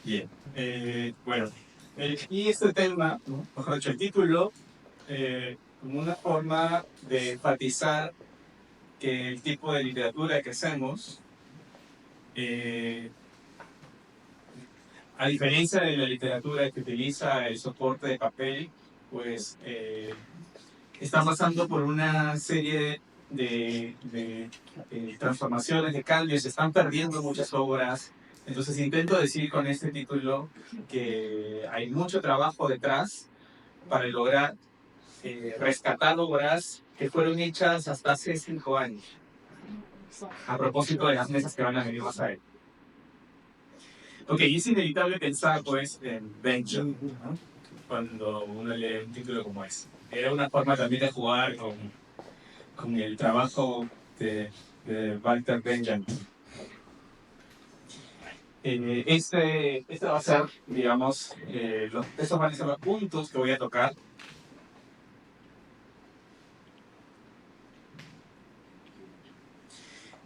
Bien, bueno, y este tema, ¿no? Mejor dicho, el título, como una forma de enfatizar que el tipo de literatura que hacemos, eh, a diferencia de la literatura que utiliza el soporte de papel, pues está pasando por una serie de transformaciones, de cambios, se están perdiendo muchas obras. Entonces intento decir con este título que hay mucho trabajo detrás para lograr rescatar obras que fueron hechas hasta hace 5 años, a propósito de las mesas que van a venir más adelante. Ok, y es inevitable pensar pues en Benjamin, ¿no? Cuando uno lee un título como ese. Era una forma también de jugar con el trabajo de Walter Benjamin. Este va a ser, digamos, estos van a ser los puntos que voy a tocar.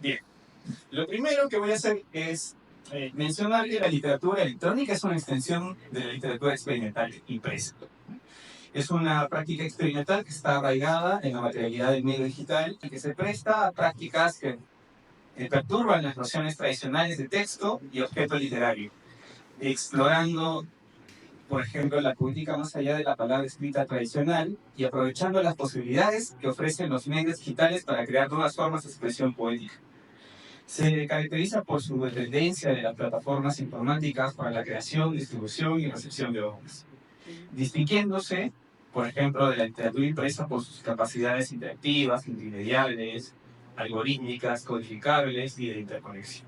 Bien, lo primero que voy a hacer es mencionar que la literatura electrónica es una extensión de la literatura experimental impresa. Es una práctica experimental que está arraigada en la materialidad del medio digital y que se presta a prácticas que perturban las nociones tradicionales de texto y objeto literario, explorando, por ejemplo, la poética más allá de la palabra escrita tradicional y aprovechando las posibilidades que ofrecen los medios digitales para crear nuevas formas de expresión poética. Se caracteriza por su dependencia de las plataformas informáticas para la creación, distribución y recepción de obras, distinguiéndose, por ejemplo, de la literatura impresa por sus capacidades interactivas, multimediales, algorítmicas, codificables y de interconexión.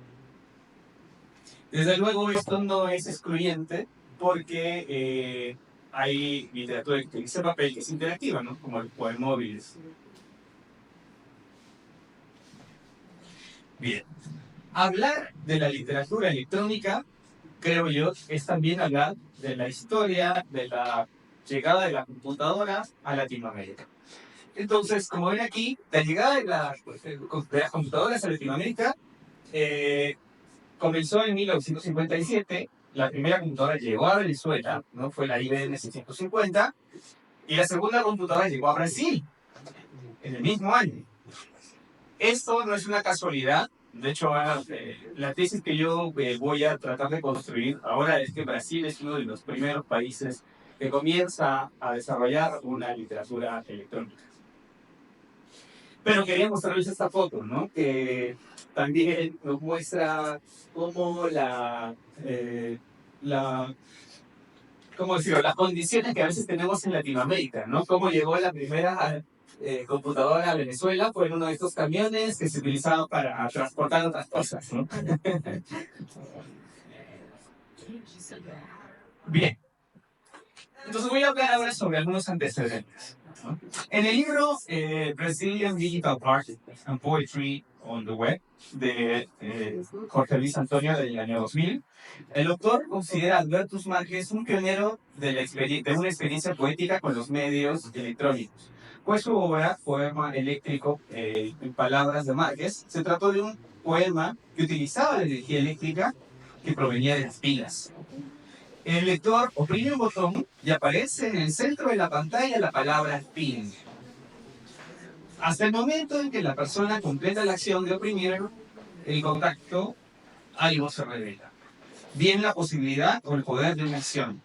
Desde luego, esto no es excluyente porque hay literatura que utiliza papel que es interactiva, ¿no? Como los poemóviles. Bien. Hablar de la literatura electrónica, creo yo, es también hablar de la historia de la llegada de las computadoras a Latinoamérica. Entonces, como ven aquí, la llegada de las computadoras a Latinoamérica comenzó en 1957. La primera computadora llegó a Venezuela, ¿no? Fue la IBM 650, y la segunda computadora llegó a Brasil en el mismo año. Esto no es una casualidad. De hecho, la tesis que yo voy a tratar de construir ahora es que Brasil es uno de los primeros países que comienza a desarrollar una literatura electrónica. Pero quería mostrarles esta foto, ¿no? Que también nos muestra cómo ¿cómo decirlo? Las condiciones que a veces tenemos en Latinoamérica, ¿no? Cómo llegó la primera computadora a Venezuela, fue en uno de estos camiones que se utilizaban para transportar otras cosas, ¿no? Bien, entonces voy a hablar ahora sobre algunos antecedentes, ¿no? En el libro Brazilian Digital Art and Poetry on the Web de Jorge Luis Antonio del año 2000, el autor considera a Albertus Marques un pionero de una experiencia poética con los medios electrónicos. Pues su obra, Poema Eléctrico, en palabras de Márquez, se trató de un poema que utilizaba la energía eléctrica que provenía de las pilas. El lector oprime un botón y aparece en el centro de la pantalla la palabra pin. Hasta el momento en que la persona completa la acción de oprimir el contacto, algo se revela. Bien la posibilidad o el poder de una acción.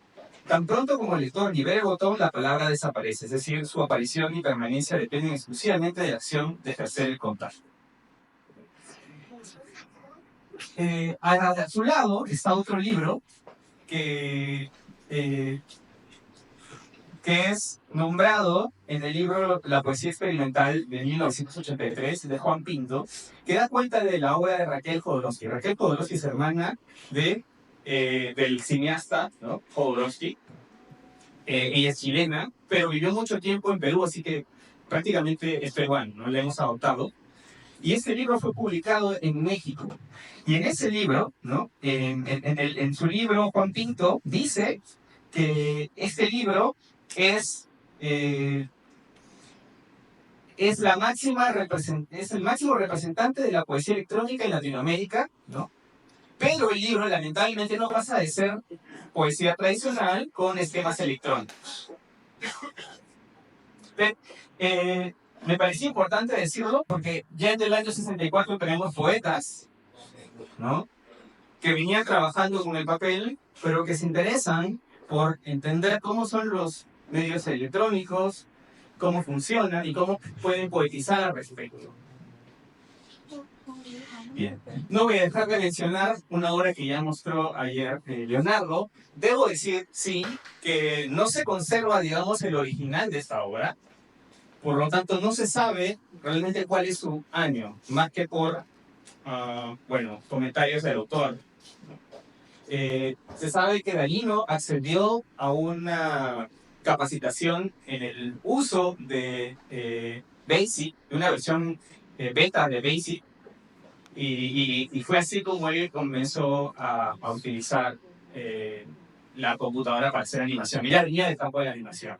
Tan pronto como el lector libera el botón, la palabra desaparece, es decir, su aparición y permanencia dependen exclusivamente de la acción de ejercer el contacto. A su lado está otro libro que es nombrado en el libro La poesía experimental de 1983 de Juan Pinto, que da cuenta de la obra de Raquel Jodorowsky. Raquel Jodorowsky es hermana del cineasta, ¿no? Jodorowsky. Ella es chilena, pero vivió mucho tiempo en Perú, así que prácticamente es peruano, ¿no? La hemos adoptado. Y este libro fue publicado en México. Y en ese libro, ¿no? En su libro, Juan Pinto dice que este libro es, eh, es es el máximo representante de la poesía electrónica en Latinoamérica, ¿no? Pero el libro lamentablemente no pasa de ser poesía tradicional con esquemas electrónicos. Me parecía importante decirlo porque ya en el año 64 tenemos poetas, ¿no?, que venían trabajando con el papel, pero que se interesan por entender cómo son los medios electrónicos, cómo funcionan y cómo pueden poetizar al respecto. Bien, no voy a dejar de mencionar una obra que ya mostró ayer Leonardo. Debo decir, sí, que no se conserva, digamos, el original de esta obra. Por lo tanto, no se sabe realmente cuál es su año, más que por, bueno, comentarios del autor. Se sabe que Dalino accedió a una capacitación en el uso de BASIC, de una versión beta de BASIC, y fue así como él comenzó a utilizar la computadora para hacer animación. Mira, venía del campo de la animación.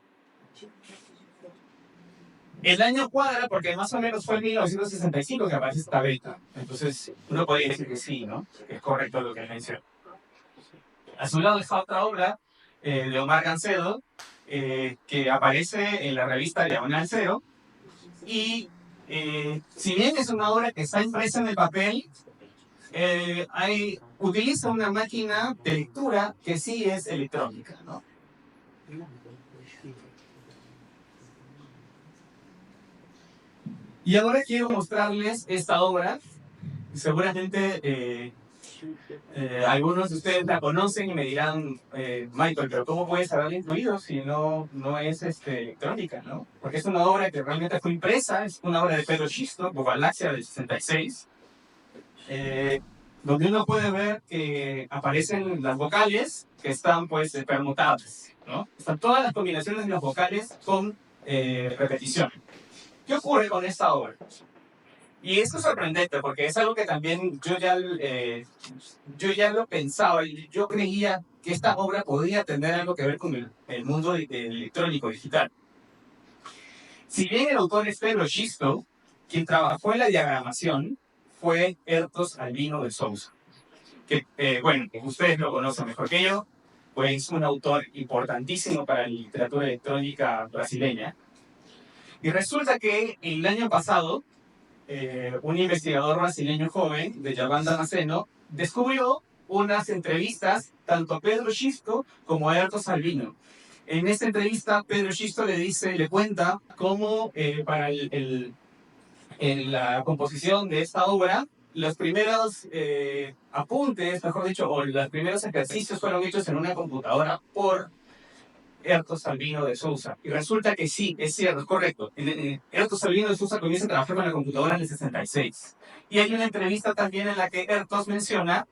El año cuadra porque más o menos fue en 1965 que aparece esta beta. Entonces, uno podría decir que sí, ¿no? Que es correcto lo que él menciona. A su lado está otra obra de Omar Gancedo, que aparece en la revista Diagonal Cero. Y si bien es una obra que está impresa en el papel, utiliza una máquina de lectura que sí es electrónica, ¿no? Y ahora quiero mostrarles esta obra. Seguramente algunos de ustedes la conocen y me dirán, Michael, pero ¿cómo puedes haberla incluido si no es electrónica, ¿no? Porque es una obra que realmente fue impresa, es una obra de Pedro Xisto, Galaxia del 66, donde uno puede ver que aparecen las vocales que están pues permutadas, ¿no? Están todas las combinaciones de las vocales con repetición. ¿Qué ocurre con esta obra? Y esto es sorprendente porque es algo que también yo ya lo pensaba. Yo creía que esta obra podría tener algo que ver con el mundo electrónico digital. Si bien el autor es Pedro Xisto, quien trabajó en la diagramación fue Hertos Albino de Souza, que, bueno, ustedes lo conocen mejor que yo, pues es un autor importantísimo para la literatura electrónica brasileña. Y resulta que el año pasado, un investigador brasileño joven, de Javan Damasceno, descubrió unas entrevistas tanto a Pedro Xisto como a Hertos Albino. En esta entrevista, Pedro Xisto le cuenta cómo para la composición de esta obra, los primeros apuntes, mejor dicho, o los primeros ejercicios fueron hechos en una computadora por Hertos Albino de Souza. Y resulta que sí, es cierto, es correcto. Hertos Albino de Souza comienza a trabajar con la computadora en el 66. Y hay una entrevista también en la que Hertos menciona,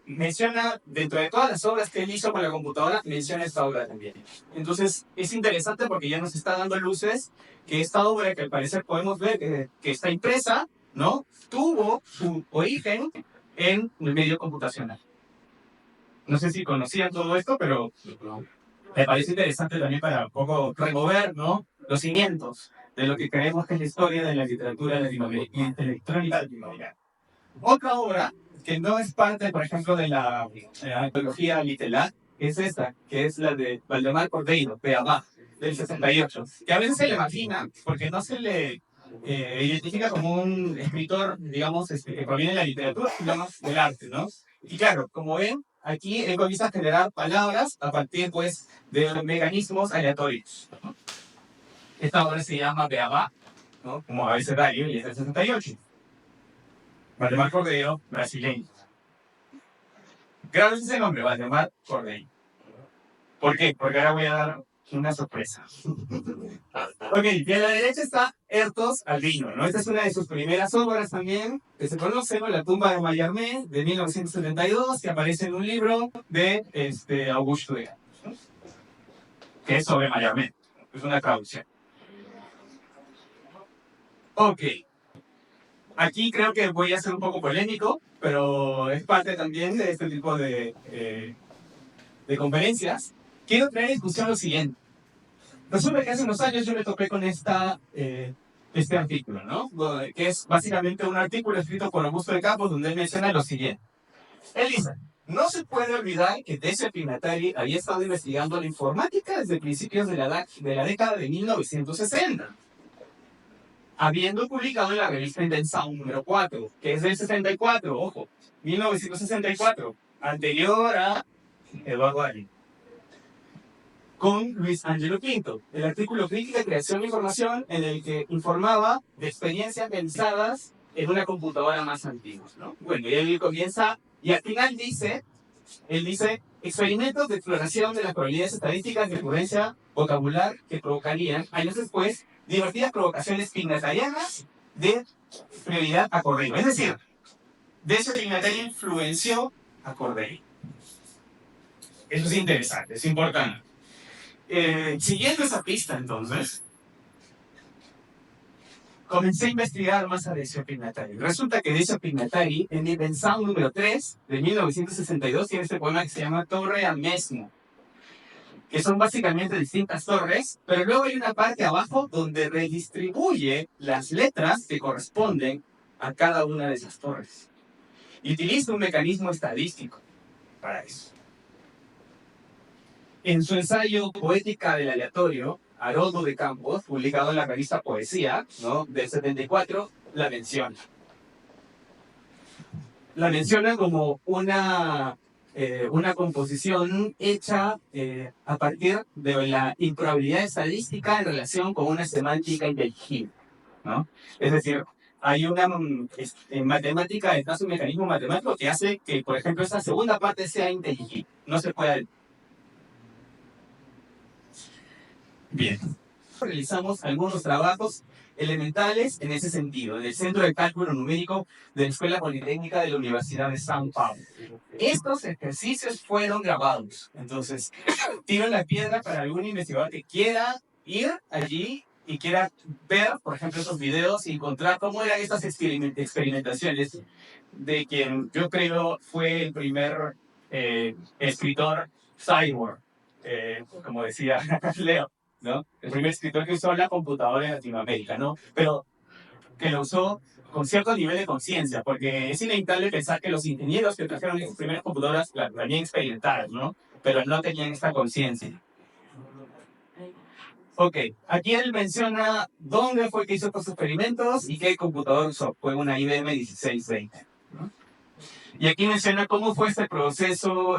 dentro de todas las obras que él hizo con la computadora, menciona esta obra también. Entonces, es interesante porque ya nos está dando luces que esta obra, que al parecer podemos ver que está impresa, ¿no?, tuvo su origen en el medio computacional. No sé si conocían todo esto, pero me parece interesante también para un poco remover, ¿no?, los cimientos de lo que creemos que es la historia de la literatura electrónica latinoamericana. Otra obra que no es parte, por ejemplo, de la antología Litelat, es esta, que es la de Valdemar Cordeiro, Beabá, del 68, que a veces se le margina porque no se le identifica como un escritor, digamos, que proviene de la literatura, sino más del arte, ¿no? Y claro, como ven, aquí él comienza a generar palabras a partir, pues, de mecanismos aleatorios. Esta obra se llama Beabá, ¿no?, como abecedario, y es del 68. Valdemar Cordeiro, brasileño. Grabes ese nombre, Valdemar Cordeiro. ¿Por qué? Porque ahora voy a dar una sorpresa. Ok, y a la derecha está Hertos Albino, ¿no? Esta es una de sus primeras obras también, que se conoce, ¿no?, La tumba de Mallarmé, de 1972, que aparece en un libro de Augusto de Gales, ¿no?, que es sobre Mallarmé. Es una traducción. Ok. Aquí creo que voy a ser un poco polémico, pero es parte también de este tipo de conferencias. Quiero traer a discusión lo siguiente. Resulta que hace unos años yo me topé con este artículo, ¿no?, que es básicamente un artículo escrito por Augusto de Campos, donde él menciona lo siguiente. Él dice, no se puede olvidar que Decio Pignatari había estado investigando la informática desde principios de la década de 1960, habiendo publicado en la revista Invenção número 4, que es del 64, ojo, 1964, anterior a Eduardo Ari, con Luis Ángelo Pinto, el artículo Crítica, Creación de Información, en el que informaba de experiencias realizadas en una computadora más antigua, ¿no? Bueno, y él comienza, y al final él dice, experimentos de exploración de las probabilidades estadísticas de ocurrencia vocabular que provocarían, años después, divertidas provocaciones pignatarianas de prioridad a Correio. Es decir, Decio Pignatari influenció a Correio. Eso es interesante, es importante. Siguiendo esa pista, entonces, comencé a investigar más a Decio Pignatari. Resulta que Decio Pignatari, en Invenção número 3 de 1962, tiene este poema que se llama Torre a Mesmo, que son básicamente distintas torres, pero luego hay una parte abajo donde redistribuye las letras que corresponden a cada una de esas torres. Y utiliza un mecanismo estadístico para eso. En su ensayo Poética del Aleatorio, Haroldo de Campos, publicado en la revista Poesía, ¿no?, del 74, la menciona. La menciona como una composición hecha a partir de la improbabilidad estadística en relación con una semántica inteligible, ¿no? Es decir, hay una matemática, detrás un mecanismo matemático que hace que, por ejemplo, esta segunda parte sea inteligible. No se puede. Bien. Realizamos algunos trabajos elementales en ese sentido, en el Centro de Cálculo Numérico de la Escuela Politécnica de la Universidad de São Paulo. Estos ejercicios fueron grabados. Entonces, tiro la piedra para algún investigador que quiera ir allí y quiera ver, por ejemplo, esos videos y encontrar cómo eran estas experimentaciones de quien yo creo fue el primer escritor cyborg, como decía Leo, ¿no? El primer escritor que usó la computadora en Latinoamérica, ¿no? Pero que lo usó con cierto nivel de conciencia, porque es inevitable pensar que los ingenieros que trajeron esas primeras computadoras, claro, también experimentaron, ¿no? Pero no tenían esta conciencia. Ok, aquí él menciona dónde fue que hizo estos experimentos y qué computador usó. Fue una IBM 1620, ¿no? Y aquí menciona cómo fue este proceso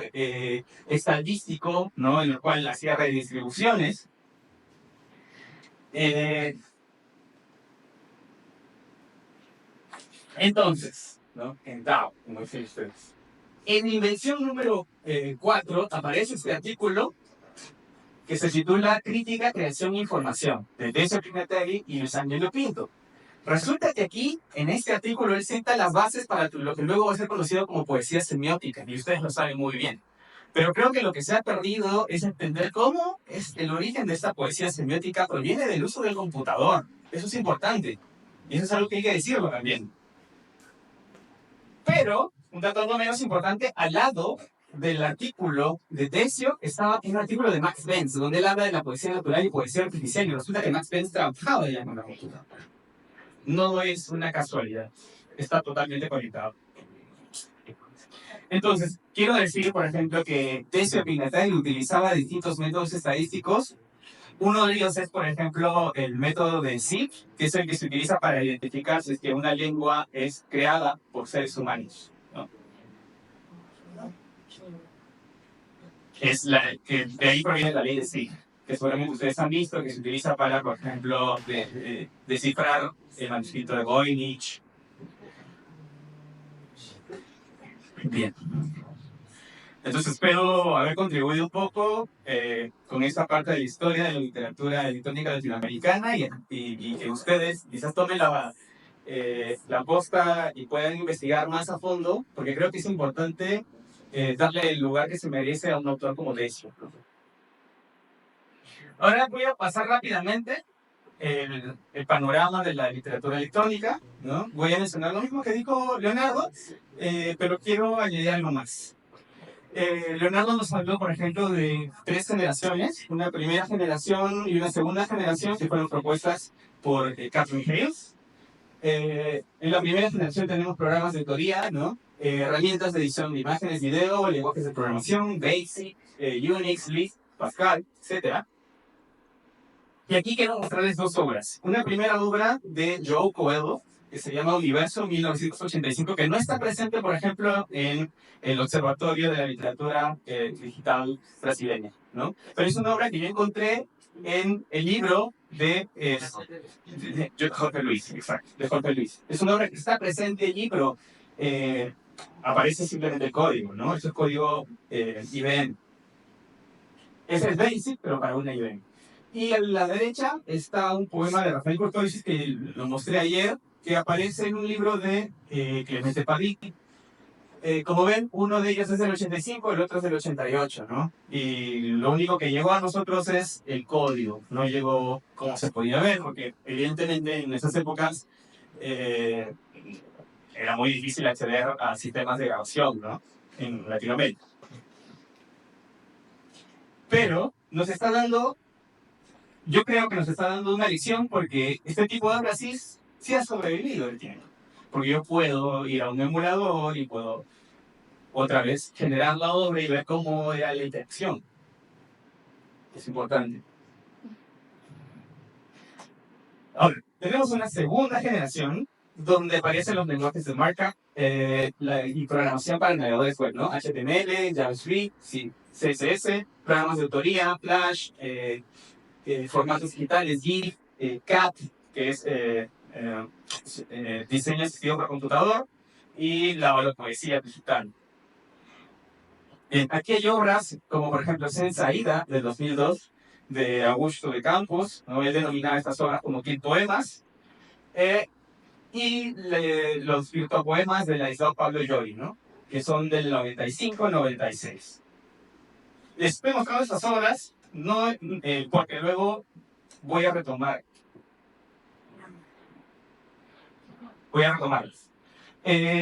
estadístico, ¿no?, en el cual hacía redistribuciones. Entonces, ¿no?, en DAO, como dicen ustedes. En Invención número 4 aparece este artículo que se titula Crítica, Creación e Información, de Decio Pignatari y Luis Ángelo Pinto. Resulta que aquí, en este artículo, él sienta las bases para lo que luego va a ser conocido como poesía semiótica, y ustedes lo saben muy bien. Pero creo que lo que se ha perdido es entender cómo el origen de esta poesía semiótica proviene del uso del computador. Eso es importante, y eso es algo que hay que decirlo también. Pero, un dato no menos importante, al lado del artículo de Decio estaba un artículo de Max Benz, donde él habla de la poesía natural y poesía artificial, y resulta que Max Benz trabajaba ya con la computadora. No es una casualidad, está totalmente conectado. Entonces, quiero decir, por ejemplo, que Decio Pignatari utilizaba distintos métodos estadísticos. Uno de ellos es, por ejemplo, el método de SIP, que es el que se utiliza para identificar si es que una lengua es creada por seres humanos, ¿no? De ahí proviene la ley de SIP, que seguramente ustedes han visto, que se utiliza para, por ejemplo, descifrar el manuscrito de Voynich. Bien. Entonces espero haber contribuido un poco con esta parte de la historia de la literatura electrónica latinoamericana y que ustedes quizás tomen la posta y puedan investigar más a fondo, porque creo que es importante darle el lugar que se merece a un autor como Decio. Ahora voy a pasar rápidamente el panorama de la literatura electrónica, ¿no? Voy a mencionar lo mismo que dijo Leonardo, pero quiero añadir algo más. Leonardo nos habló, por ejemplo, de 3 generaciones, una primera generación y una segunda generación que fueron propuestas por Catherine Hales. En la primera generación tenemos programas de teoría, ¿no?, herramientas de edición de imágenes, video, lenguajes de programación, Basic, Unix, Lisp, Pascal, etc. Y aquí quiero mostrarles dos obras. Una primera obra de João Coelho, que se llama Universo 1985, que no está presente, por ejemplo, en el Observatorio de la Literatura Digital brasileña, ¿no? Pero es una obra que yo encontré en el libro de Jorge Luis, exacto, de Jorge Luis. Es una obra que está presente allí, pero aparece simplemente el código, ¿no? Eso es código IBM. Ese es Basic, pero para una IBM. Y a la derecha está un poema de Rafael Cortólisis que lo mostré ayer, que aparece en un libro de Clemente Padilla. Como ven, uno de ellos es del 85, el otro es del 88, ¿no? Y lo único que llegó a nosotros es el código, no llegó como se podía ver, porque evidentemente en esas épocas era muy difícil acceder a sistemas de grabación, ¿no? En Latinoamérica. Pero nos está dando, yo creo que nos está dando una lección, porque este tipo de obras sí ha sobrevivido el tiempo. Porque yo puedo ir a un emulador y puedo otra vez generar la obra y ver cómo era la interacción. Es importante. Ahora, tenemos una segunda generación donde aparecen los lenguajes de markup y programación para navegadores web, ¿no? HTML, JavaScript, sí, CSS, programas de autoría, Flash, formatos digitales, GIF, CAT, que es diseño asistido por computador, y la poesía digital. Aquí hay obras como, por ejemplo, Sensaída, del 2002, de Augusto de Campos, ¿no? Él denominaba estas obras como poemas, y los virtuopoemas de Ladislao Pablo Llori, ¿no? Que son del 95-96. Les estoy mostrando estas obras, no, porque luego voy a retomarlas.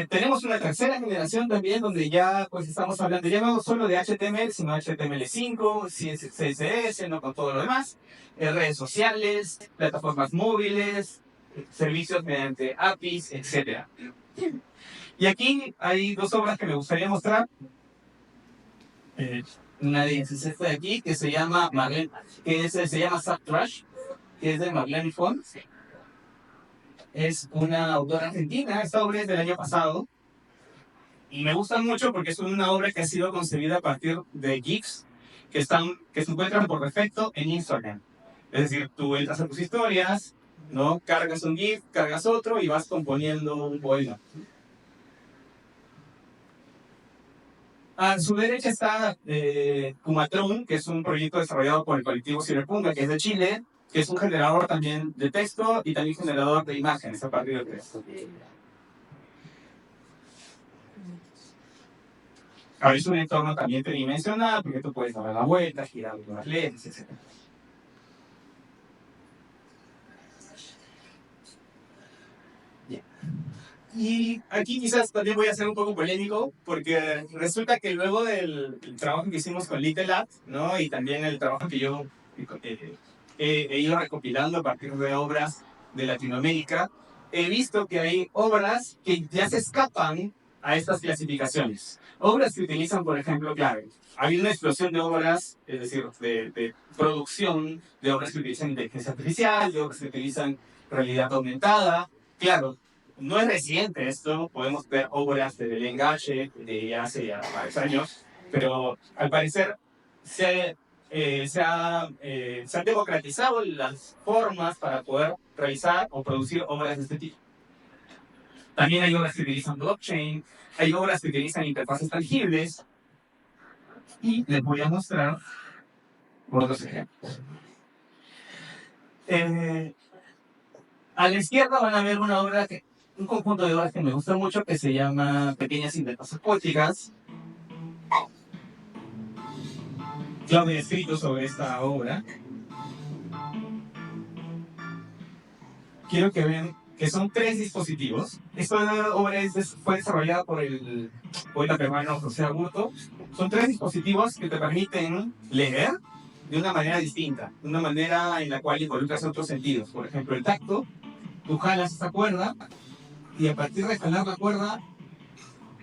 Tenemos una tercera generación también donde ya pues estamos hablando ya no solo de HTML, sino HTML5, CSS, no con todo lo demás, redes sociales, plataformas móviles, servicios mediante APIs, etc. Y aquí hay dos obras que me gustaría mostrar. Una de ellas es esta de aquí, que se llama Marlene, se llama Subtrash, que es de Marlene Font. Es una autora argentina, esta obra es del año pasado. Y me gusta mucho porque es una obra que ha sido concebida a partir de GIFs que se encuentran por defecto en Instagram. Es decir, tú entras a tus historias, ¿no? Cargas un GIF, cargas otro y vas componiendo un poema. A su derecha está Kumatron, que es un proyecto desarrollado por el colectivo Cyberpunk, que es de Chile, que es un generador también de texto y también generador de imágenes a partir de texto. Ahora es un entorno también tridimensional, porque tú puedes dar la vuelta, girar las lentes, etc. Bien. Y aquí quizás también voy a ser un poco polémico, porque resulta que luego del trabajo que hicimos con Little Lab, ¿no? Y también el trabajo que yo he ido recopilando a partir de obras de Latinoamérica, he visto que hay obras que ya se escapan a estas clasificaciones. Obras que utilizan, por ejemplo, claro, ha habido una explosión de obras, es decir, de producción, de obras que utilizan inteligencia artificial, de obras que utilizan realidad aumentada. Claro, no es reciente esto, podemos ver obras de Belén Gache de hace ya varios años, pero al parecer se han democratizado las formas para poder realizar o producir obras de este tipo. También hay obras que utilizan blockchain, hay obras que utilizan interfaces tangibles, y les voy a mostrar otros ejemplos. A la izquierda van a ver una obra, un conjunto de obras que me gusta mucho, que se llama Pequeñas Interfaces Poéticas. Yo he escrito sobre esta obra. Quiero que vean que son 3 dispositivos. Esta obra fue desarrollada por el poeta peruano José Aburto. Son 3 dispositivos que te permiten leer de una manera distinta, de una manera en la cual involucras otros sentidos. Por ejemplo, el tacto, tú jalas esta cuerda y a partir de jalar la cuerda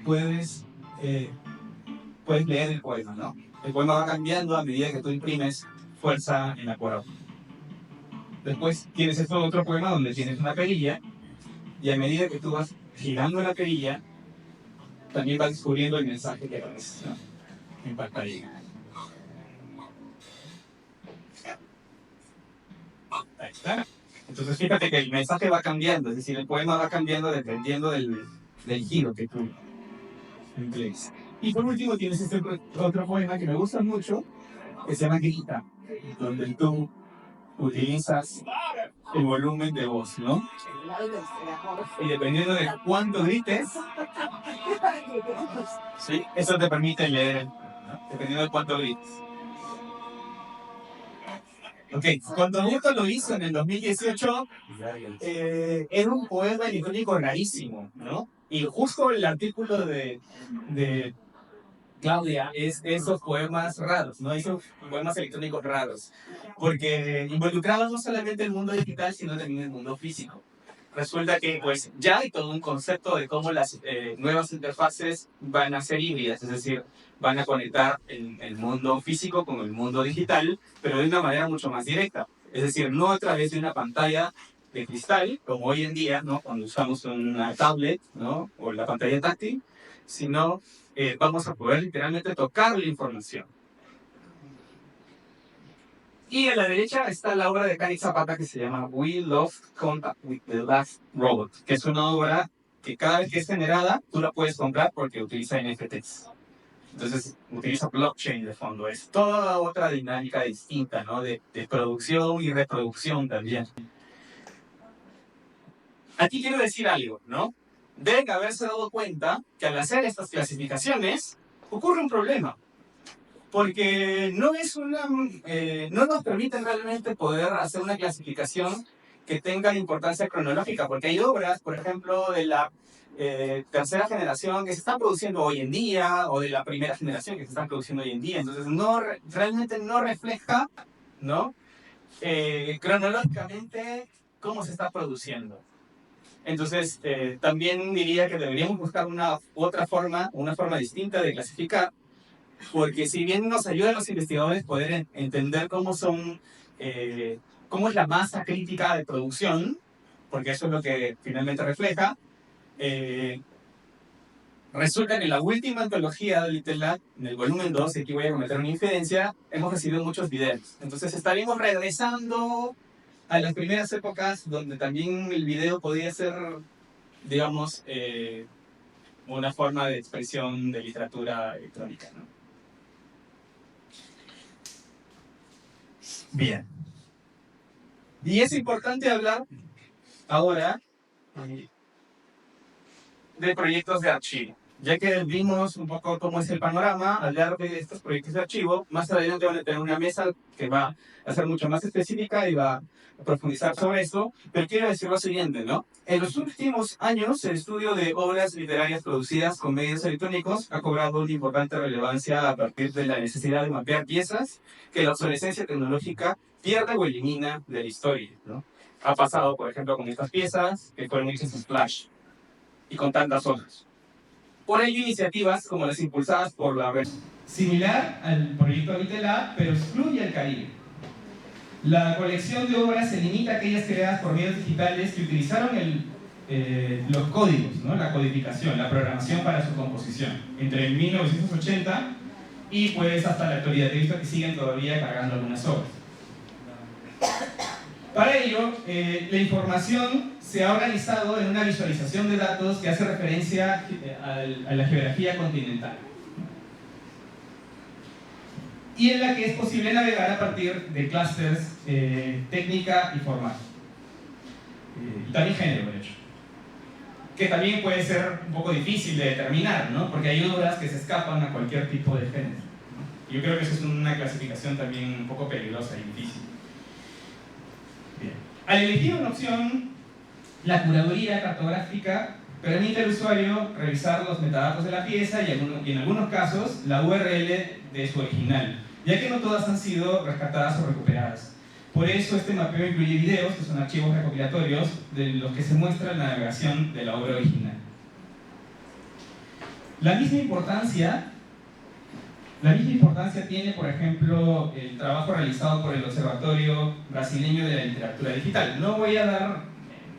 puedes leer el poema, ¿no? El poema va cambiando a medida que tú imprimes fuerza en la cuerda. Después tienes este otro poema donde tienes una perilla, y a medida que tú vas girando la perilla, también vas descubriendo el mensaje que ves, ¿no? En pantalla. Ahí está. Entonces fíjate que el mensaje va cambiando, es decir, el poema va cambiando dependiendo del giro que tú emplees. Y por último tienes este otro poema que me gusta mucho, que se llama Grita, donde tú utilizas el volumen de voz, ¿no? Y dependiendo de cuánto grites, ¿sí? Eso te permite leer, ¿no? Dependiendo de cuánto grites. Ok, cuando Newton lo hizo en el 2018, era un poema electrónico rarísimo, ¿no? Y justo el artículo de Claudia es esos poemas raros, ¿no? Esos poemas electrónicos raros, porque involucraban no solamente el mundo digital, sino también el mundo físico. Resulta que pues ya hay todo un concepto de cómo las nuevas interfaces van a ser híbridas, es decir, van a conectar el mundo físico con el mundo digital, pero de una manera mucho más directa. Es decir, no a través de una pantalla de cristal, como hoy en día, ¿no? Cuando usamos una tablet, ¿no? O la pantalla táctil, sino vamos a poder literalmente tocar la información. Y a la derecha está la obra de Cani Zapata que se llama We Lost Contact with the Last Robot, que es una obra que cada vez que es generada, tú la puedes comprar porque utiliza NFTs. Entonces, utiliza blockchain de fondo. Es toda otra dinámica distinta, ¿no? De producción y reproducción también. Aquí quiero decir algo, ¿no? Deben haberse dado cuenta que al hacer estas clasificaciones ocurre un problema. Porque no nos permiten realmente poder hacer una clasificación que tenga importancia cronológica, porque hay obras, por ejemplo, de la tercera generación que se están produciendo hoy en día, o de la primera generación que se están produciendo hoy en día, entonces realmente no refleja, ¿no? Cronológicamente cómo se está produciendo. Entonces, también diría que deberíamos buscar una forma distinta de clasificar, porque si bien nos ayuda a los investigadores poder entender cómo es la masa crítica de producción, porque eso es lo que finalmente refleja, resulta que en la última antología de Little Lab, en el volumen 2, y aquí voy a cometer una infidencia, hemos recibido muchos videos. Entonces estaríamos regresando a las primeras épocas donde también el video podía ser, digamos, una forma de expresión de literatura electrónica, ¿no? Bien. Y es importante hablar ahora de proyectos de archivo. Ya que vimos un poco cómo es el panorama, hablar de estos proyectos de archivo, más adelante van a tener una mesa que va a ser mucho más específica y va a profundizar sobre esto, pero quiero decir lo siguiente, ¿no? En los últimos años, el estudio de obras literarias producidas con medios electrónicos ha cobrado una importante relevancia a partir de la necesidad de mapear piezas que la obsolescencia tecnológica pierde o elimina de la historia, ¿no? Ha pasado, por ejemplo, con estas piezas que fueron hechas en Flash y con tantas otras. Por ello, iniciativas como las impulsadas por la red, similar al proyecto Litela, pero excluye el Caribe. La colección de obras se limita a aquellas creadas por medios digitales que utilizaron los códigos, ¿no? La codificación, la programación para su composición, entre 1980 y pues hasta la actualidad. He visto que siguen todavía cargando algunas obras. Para ello, la información se ha organizado en una visualización de datos que hace referencia a la geografía continental y en la que es posible navegar a partir de clústeres técnica y formal. Y también género, de hecho. Que también puede ser un poco difícil de determinar, ¿no? Porque hay obras que se escapan a cualquier tipo de género, ¿no? Yo creo que eso es una clasificación también un poco peligrosa y difícil. Bien. Al elegir una opción, la curaduría cartográfica permite al usuario revisar los metadatos de la pieza y en algunos casos la URL de su original, ya que no todas han sido rescatadas o recuperadas. Por eso este mapeo incluye videos, que son archivos recopilatorios de los que se muestra la navegación de la obra original. La misma importancia tiene, por ejemplo, el trabajo realizado por el Observatorio Brasileño de la Literatura Digital. No voy a dar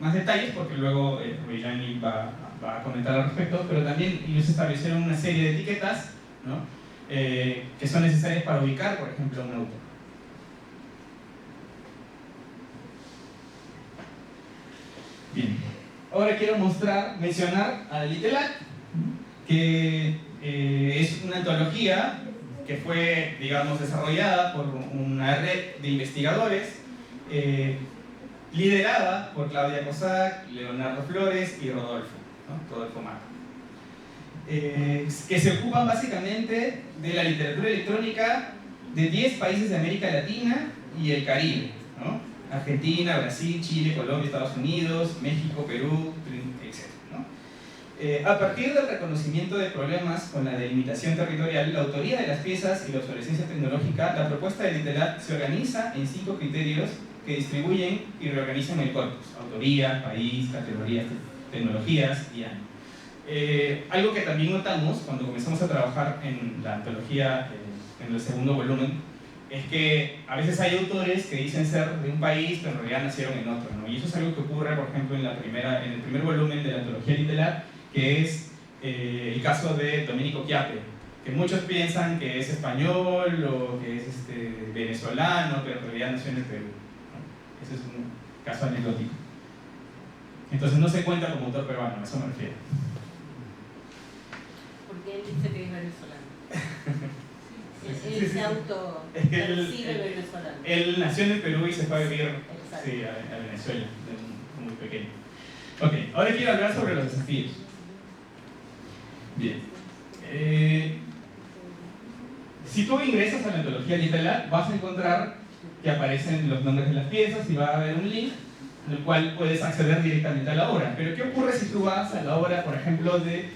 más detalles porque luego Villani va a comentar al respecto, pero también ellos establecieron una serie de etiquetas, ¿no? Que son necesarias para ubicar, por ejemplo, a un autor. Bien, ahora quiero mencionar a Litelat, que es una antología que fue, digamos, desarrollada por una red de investigadores liderada por Claudia Cossack, Leonardo Flores y Rodolfo, ¿no? Rodolfo Mato, que se ocupan básicamente de la literatura electrónica de 10 países de América Latina y el Caribe, ¿no? Argentina, Brasil, Chile, Colombia, Estados Unidos, México, Perú, etc., ¿no? A partir del reconocimiento de problemas con la delimitación territorial, la autoría de las piezas y la obsolescencia tecnológica, la propuesta de Litelat se organiza en 5 criterios que distribuyen y reorganizan el corpus: autoría, país, categorías, tecnologías y año. Algo que también notamos cuando comenzamos a trabajar en la antología, en el segundo volumen, es que a veces hay autores que dicen ser de un país, pero en realidad nacieron en otro, ¿no? Y eso es algo que ocurre, por ejemplo, en el primer volumen de la antología Litelat, que es el caso de Domenico Chiappe, que muchos piensan que es español o que es venezolano, pero en realidad nació en el Perú, ¿no? Ese es un caso anecdótico. Entonces no se cuenta como autor peruano, a eso me refiero. Porque él dice que es venezolano. Él se percibe venezolano. Él nació en el Perú y se fue a vivir a Venezuela, muy pequeño. Ok, ahora quiero hablar sobre los desafíos. Bien. Si tú ingresas a la antología Litelat, vas a encontrar que aparecen los nombres de las piezas y va a haber un link en el cual puedes acceder directamente a la obra. Pero ¿qué ocurre si tú vas a la obra, por ejemplo, de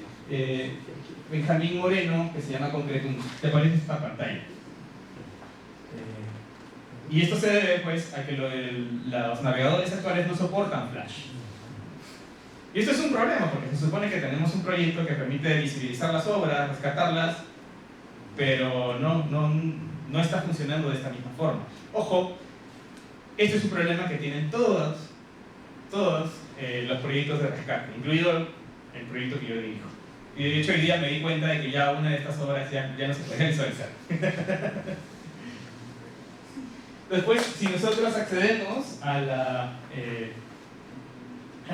Benjamín Moreno, que se llama Concretum? Te aparece esta pantalla. Y esto se debe, pues, a que los navegadores actuales no soportan Flash. Y esto es un problema, porque se supone que tenemos un proyecto que permite visibilizar las obras, rescatarlas, pero no está funcionando de esta misma forma. Ojo, este es un problema que tienen todos los proyectos de rescate, incluido el proyecto que yo dirijo. Y de hecho hoy día me di cuenta de que ya una de estas obras ya no se puede visualizar. Después, si nosotros accedemos al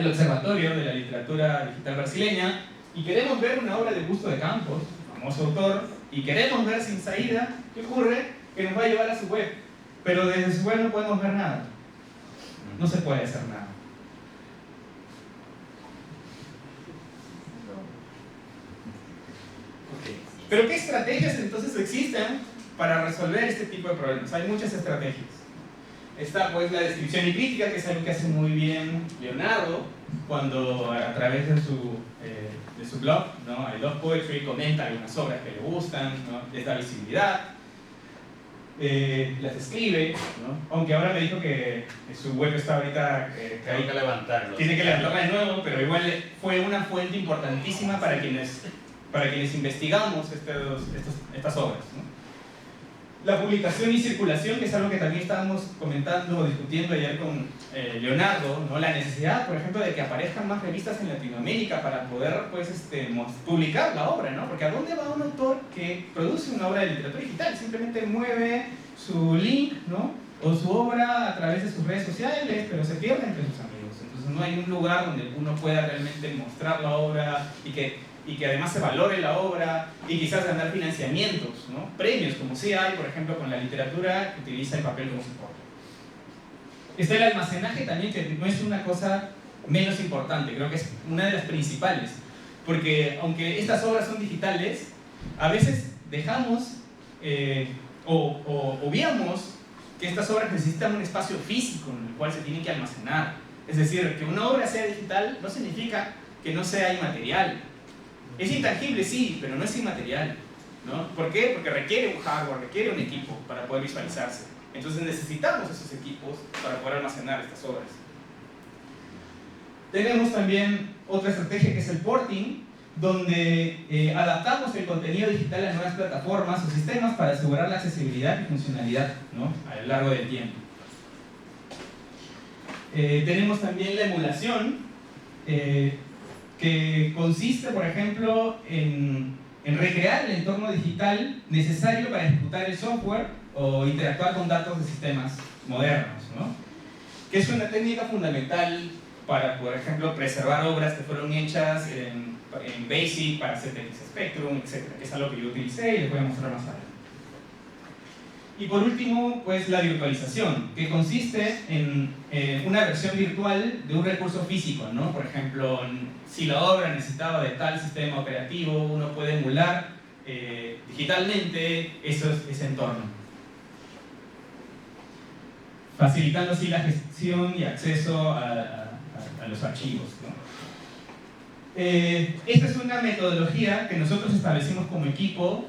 Observatorio de la Literatura Digital Brasileña y queremos ver una obra de Augusto de Campos, famoso autor, y queremos ver Sin Saída, ¿qué ocurre? Que nos va a llevar a su web, pero desde su web no podemos ver nada, no se puede hacer nada. Pero ¿qué estrategias entonces existen para resolver este tipo de problemas? Hay muchas estrategias. Está pues la descripción y crítica, que es algo que hace muy bien Leonardo cuando a través de su blog, ¿no? I Love Poetry, comenta algunas obras que le gustan, ¿no? Les da visibilidad, las escribe, ¿no? Aunque ahora me dijo que su web está ahorita Tengo que levantarlo. Tiene que levantarla de nuevo, pero igual fue una fuente importantísima para quienes investigamos estas obras, ¿no? La publicación y circulación, que es algo que también estábamos comentando o discutiendo ayer con Leonardo, ¿no? La necesidad, por ejemplo, de que aparezcan más revistas en Latinoamérica para poder pues, publicar la obra, ¿no? Porque ¿a dónde va un autor que produce una obra de literatura digital? Simplemente mueve su link, ¿no? O su obra a través de sus redes sociales, pero se pierde entre sus amigos. Entonces no hay un lugar donde uno pueda realmente mostrar la obra y que además se valore la obra y quizás ganar financiamientos, ¿no? Premios, como sí hay, por ejemplo, con la literatura que utiliza el papel como soporte. Está el almacenaje también, que no es una cosa menos importante, creo que es una de las principales, porque aunque estas obras son digitales, a veces dejamos o obviamos que estas obras necesitan un espacio físico en el cual se tienen que almacenar. Es decir, que una obra sea digital no significa que no sea inmaterial. Es intangible, sí, pero no es inmaterial, ¿no? ¿Por qué? Porque requiere un hardware, requiere un equipo para poder visualizarse. Entonces necesitamos esos equipos para poder almacenar estas obras. Tenemos también otra estrategia que es el porting, donde adaptamos el contenido digital a nuevas plataformas o sistemas para asegurar la accesibilidad y funcionalidad, ¿no?, a lo largo del tiempo. Tenemos también la emulación, que consiste, por ejemplo, en recrear el entorno digital necesario para ejecutar el software o interactuar con datos de sistemas modernos, ¿no?, que es una técnica fundamental para, por ejemplo, preservar obras que fueron hechas en BASIC para ZX Spectrum, etc., que es algo que yo utilicé y les voy a mostrar más tarde. Y por último, pues la virtualización, que consiste en una versión virtual de un recurso físico, ¿no? Por ejemplo, si la obra necesitaba de tal sistema operativo, uno puede emular digitalmente ese entorno, facilitando así la gestión y acceso a los archivos, ¿no? Esta es una metodología que nosotros establecimos como equipo,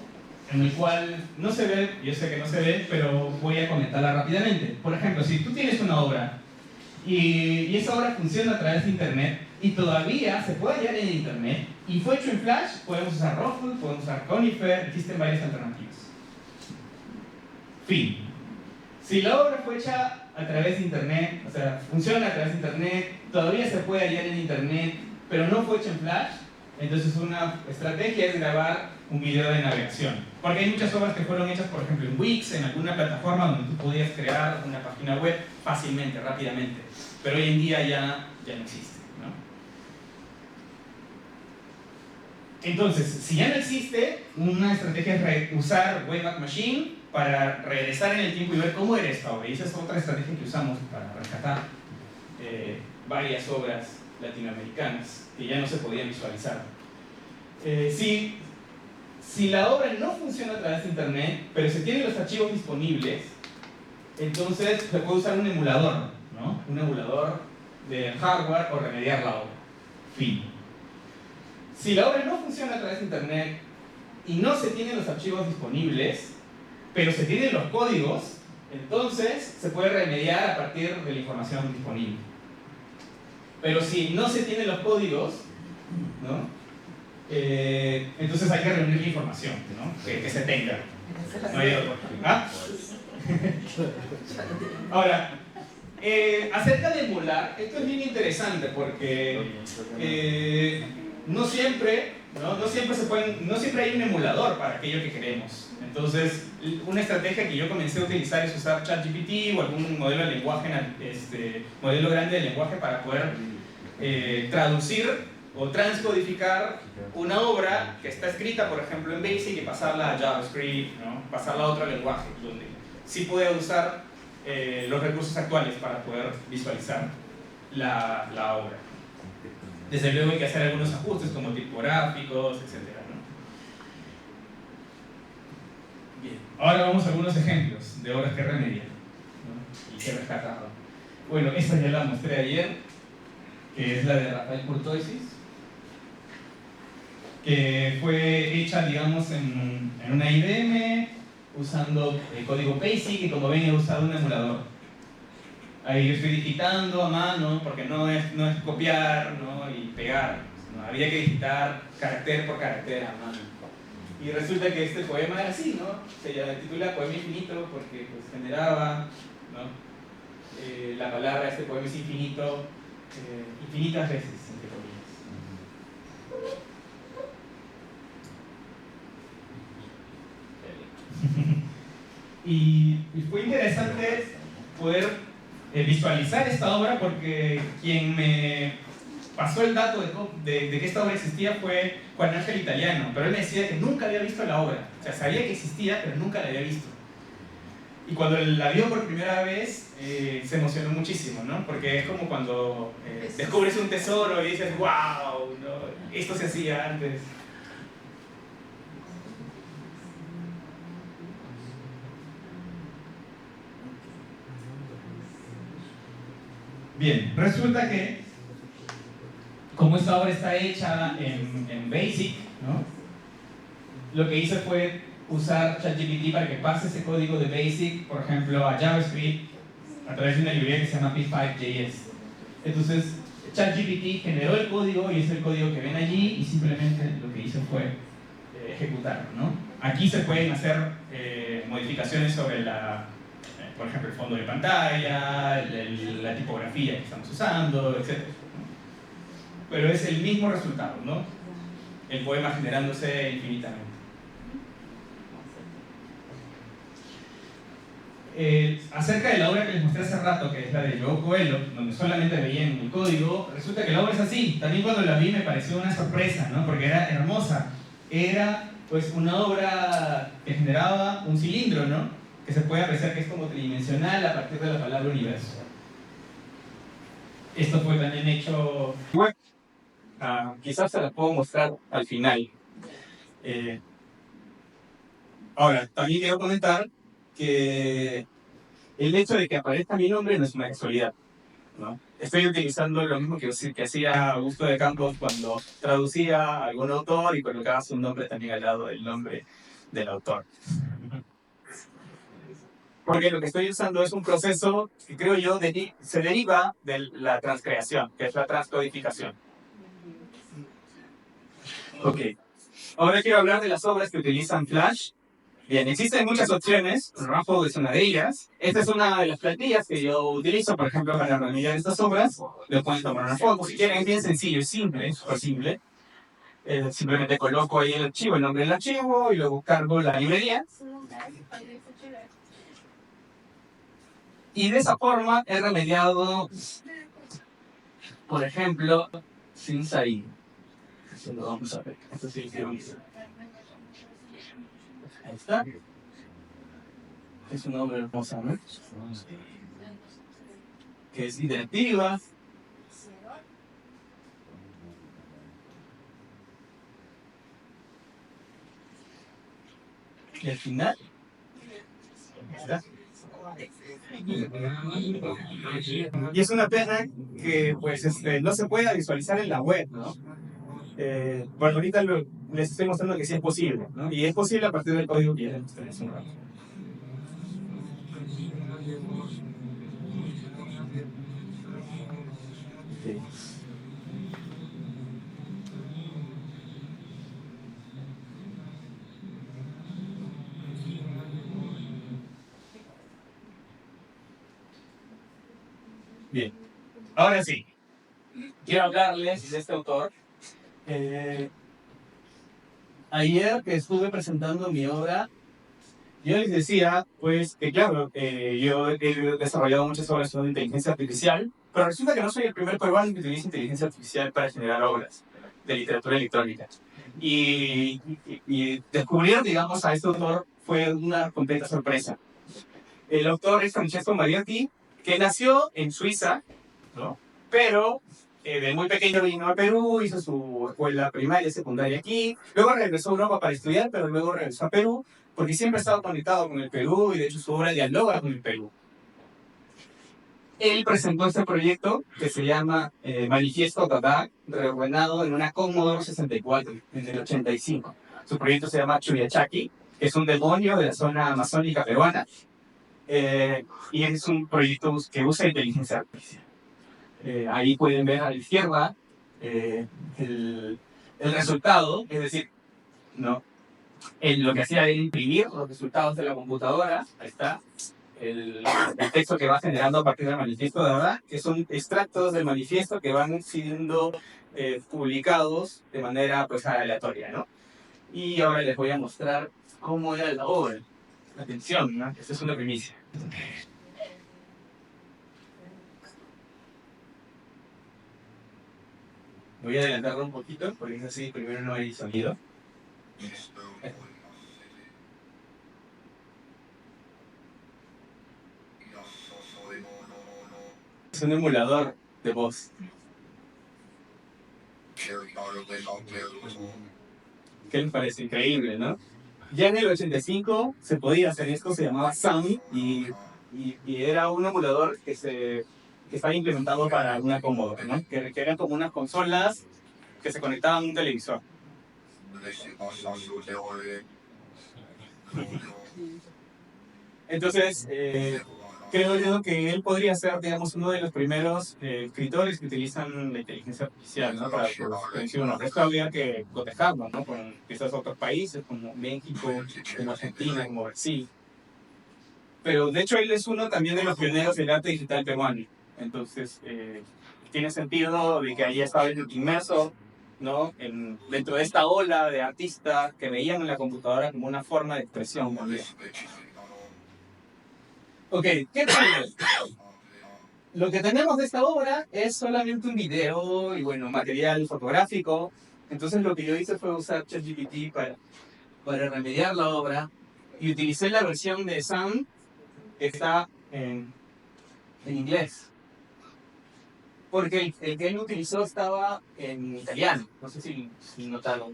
en el cual no se ve, yo sé que no se ve, pero voy a comentarla rápidamente. Por ejemplo, si tú tienes una obra y esa obra funciona a través de internet y todavía se puede hallar en internet y fue hecho en Flash, podemos usar Ruffle, podemos usar Conifer, existen varias alternativas. Fin. Si la obra fue hecha a través de internet, o sea, funciona a través de internet, todavía se puede hallar en internet, pero no fue hecha en Flash, entonces una estrategia es grabar un video de navegación. Porque hay muchas obras que fueron hechas, por ejemplo, en Wix, en alguna plataforma donde tú podías crear una página web fácilmente, rápidamente. Pero hoy en día ya no existe, ¿no? Entonces, si ya no existe, una estrategia es usar Wayback Machine para regresar en el tiempo y ver cómo era esta obra. Y esa es otra estrategia que usamos para rescatar varias obras latinoamericanas que ya no se podían visualizar. Si la obra no funciona a través de internet, pero se tienen los archivos disponibles, entonces se puede usar un emulador, ¿no? Un emulador de hardware o remediar la obra. Fin. Si la obra no funciona a través de internet y no se tienen los archivos disponibles, pero se tienen los códigos, entonces se puede remediar a partir de la información disponible. Pero si no se tienen los códigos, ¿no?, entonces hay que reunir la información, ¿no?, que se tenga. No hay otro. ¿Ah? Ahora, acerca de emular, esto es bien interesante porque no siempre hay un emulador para aquello que queremos. Entonces, una estrategia que yo comencé a utilizar es usar ChatGPT o algún modelo de lenguaje, modelo grande de lenguaje para poder traducir o transcodificar una obra que está escrita, por ejemplo, en BASIC y pasarla a JavaScript, ¿no?, pasarla a otro lenguaje, donde sí puede usar los recursos actuales para poder visualizar la obra. Desde luego hay que hacer algunos ajustes como tipográficos, etc., ¿no? Bien, ahora vamos a algunos ejemplos de obras que remedian, ¿no?, y que he rescatado. Bueno, esta ya la mostré ayer, que es la de Rafael Curtoisis, que fue hecha, digamos, en una IBM, usando el código BASIC, y como ven he usado un emulador. Ahí yo estoy digitando a mano, porque no es copiar, ¿no?, y pegar, ¿no? Había que digitar carácter por carácter a mano. Y resulta que este poema era así, ¿no? Se titula Poema Infinito porque pues, generaba, ¿no?, la palabra, este poema es infinito, infinitas veces, entre comillas. Y fue interesante poder visualizar esta obra porque quien me pasó el dato de que esta obra existía fue Juan Ángel Italiano, pero él me decía que nunca había visto la obra, o sea, sabía que existía, pero nunca la había visto. Y cuando la vio por primera vez, se emocionó muchísimo, ¿no? Porque es como cuando descubres un tesoro y dices, wow, ¿no?, esto se hacía antes. Bien, resulta que, como esta obra está hecha en BASIC, ¿no?, lo que hice fue usar ChatGPT para que pase ese código de BASIC, por ejemplo, a JavaScript a través de una librería que se llama P5.js. Entonces, ChatGPT generó el código y es el código que ven allí y simplemente lo que hizo fue ejecutarlo, ¿no? Aquí se pueden hacer modificaciones sobre por ejemplo, el fondo de pantalla, la tipografía que estamos usando, etc. Pero es el mismo resultado, ¿no? El poema generándose infinitamente. Acerca de la obra que les mostré hace rato, que es la de Joao Coelho, donde solamente veían el código, resulta que la obra es así. También cuando la vi me pareció una sorpresa, ¿no? Porque era hermosa. Era pues una obra que generaba un cilindro, ¿no? Que se puede apreciar que es como tridimensional a partir de la palabra universo. Esto fue también hecho... Bueno, quizás se la puedo mostrar al final. Ahora, también quiero comentar que el hecho de que aparezca mi nombre no es una casualidad, ¿no? Estoy utilizando lo mismo que hacía Augusto de Campos cuando traducía a algún autor y colocaba su nombre también al lado del nombre del autor. Porque lo que estoy usando es un proceso que creo yo se deriva de la transcreación, que es la transcodificación. Ok. Ahora quiero hablar de las obras que utilizan Flash. Bien, existen muchas opciones, Raffle es una de ellas. Esta es una de las plantillas que yo utilizo, por ejemplo, para realizar estas obras. Le pueden tomar una foto si quieren, es bien sencillo, es simple, súper simple. Simplemente coloco ahí el archivo, el nombre del archivo, y luego cargo la librería. Y de esa forma he remediado, por ejemplo, sin salir. Eso lo vamos a ver. Esto sí que vamos a ver. Ahí está. Es una obra hermosa, ¿no? Que es interactiva. Y al final, ¿está? Y es una pena que pues no se pueda visualizar en la web, ¿no? Bueno, ahorita les estoy mostrando que sí es posible, ¿no? Y es posible a partir del código que ya les mostré hace un rato. Sí. Bien, ahora sí, quiero hablarles de este autor. Ayer que estuve presentando mi obra, yo les decía, pues, que claro, yo he desarrollado muchas obras de inteligencia artificial, pero resulta que no soy el primer peruano que utiliza inteligencia artificial para generar obras de literatura electrónica. Y descubrir, digamos, a este autor fue una completa sorpresa. El autor es Francesco Mariotti, que nació en Suiza, ¿no? Pero de muy pequeño vino a Perú, hizo su escuela primaria y secundaria aquí, luego regresó a Europa para estudiar, pero luego regresó a Perú, porque siempre ha estado conectado con el Perú y de hecho su obra dialoga con el Perú. Él presentó este proyecto que se llama Manifiesto Dada, reordenado en una Commodore 64 en el 85. Su proyecto se llama Chuyachaki, que es un demonio de la zona amazónica peruana, y es un proyecto que usa inteligencia artificial. Ahí pueden ver a la izquierda el resultado, es decir, ¿no? Lo que hacía era imprimir los resultados de la computadora. Ahí está el texto que va generando a partir del manifiesto de verdad, que son extractos del manifiesto que van siendo publicados de manera pues aleatoria, ¿no? Y ahora les voy a mostrar cómo era la obra. Atención, ¿no? Esta es una primicia. Voy a adelantarlo un poquito, porque es así, primero no hay sonido. Es un emulador de voz. ¿Qué les parece? Increíble, ¿no? Ya en el 85 se podía hacer esto, se llamaba Sound, y era un emulador que estaba implementado para una Commodore, ¿no? Que eran como unas consolas que se conectaban a un televisor. Entonces, creo yo que él podría ser, digamos, uno de los primeros escritores que utilizan la inteligencia artificial, ¿no? Para su producción. Esto habría que cotejarlo, ¿no? Con quizás otros países como México, como Argentina, como Brasil. Pero de hecho él es uno también de los pioneros del arte digital peruano. Entonces, tiene sentido de que ahí estaba inmerso, ¿no? Dentro de esta ola de artistas que veían en la computadora como una forma de expresión también. Ok, ¿qué tal? Lo que tenemos de esta obra es solamente un video y, bueno, material fotográfico. Entonces lo que yo hice fue usar ChatGPT para remediar la obra y utilicé la versión de Sam que está en inglés. Porque el que él utilizó estaba en italiano. No sé si notaron.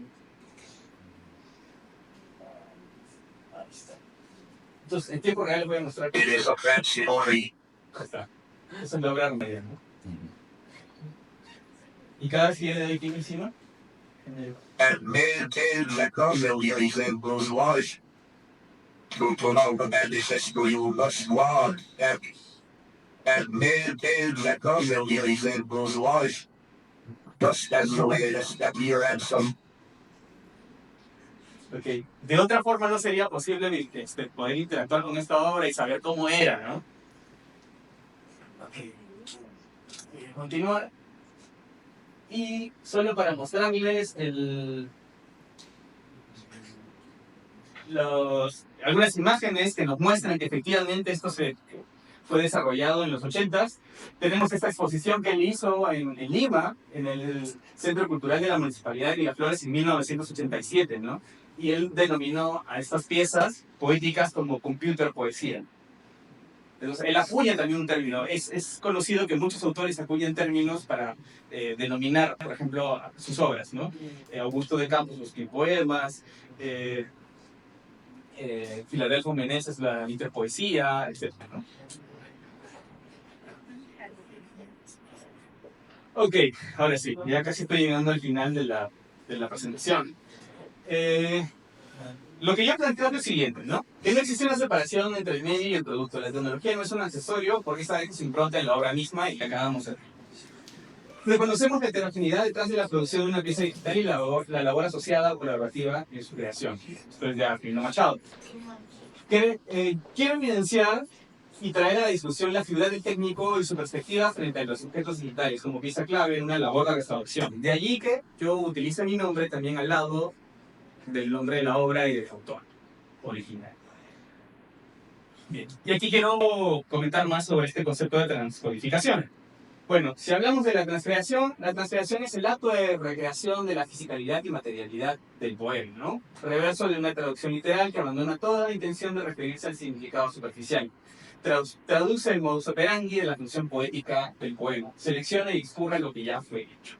Ahí está. Entonces, en tiempo real les voy a mostrar. Ahí está. Esa es la obra media, ¿no? Y cada vez que yo le doy clic encima, okay. De otra forma no sería posible poder interactuar con esta obra y saber cómo era, ¿no? Ok. Continuar. Y solo para mostrarles algunas imágenes que nos muestran que efectivamente esto fue desarrollado en los 80s. Tenemos esta exposición que él hizo en Lima, en el Centro Cultural de la Municipalidad de Miraflores en 1987, ¿no? Y él denominó a estas piezas poéticas como computer poesía. Entonces, él acuña también un término. Es conocido que muchos autores acuñan términos para denominar, por ejemplo, sus obras, ¿no? Augusto de Campos, los poemas, Filadelfo Meneses, la interpoesía, etc., ¿no? Ok, ahora sí, ya casi estoy llegando al final de la presentación. Lo que yo planteo es lo siguiente, ¿no? Que no existe una separación entre el medio y el producto. La tecnología no es un accesorio porque esta vez se impronta en la obra misma y que acabamos de ver. Reconocemos la heterogeneidad detrás de la producción de una pieza digital y la labor asociada o colaborativa en su creación. Esto es de Arturo Machado. Quiero evidenciar y traer a la discusión la figura del técnico y su perspectiva frente a los objetos digitales como pieza clave en una labor de restauración. De allí que yo utilice mi nombre también al lado del nombre de la obra y del autor original. Bien. Y aquí quiero comentar más sobre este concepto de transcodificación. Bueno, si hablamos de la transcreación es el acto de recreación de la fisicalidad y materialidad del poema, ¿no? Reverso de una traducción literal que abandona toda la intención de referirse al significado superficial. Traduce el modus operandi de la función poética del poema. Selecciona y discurre lo que ya fue hecho.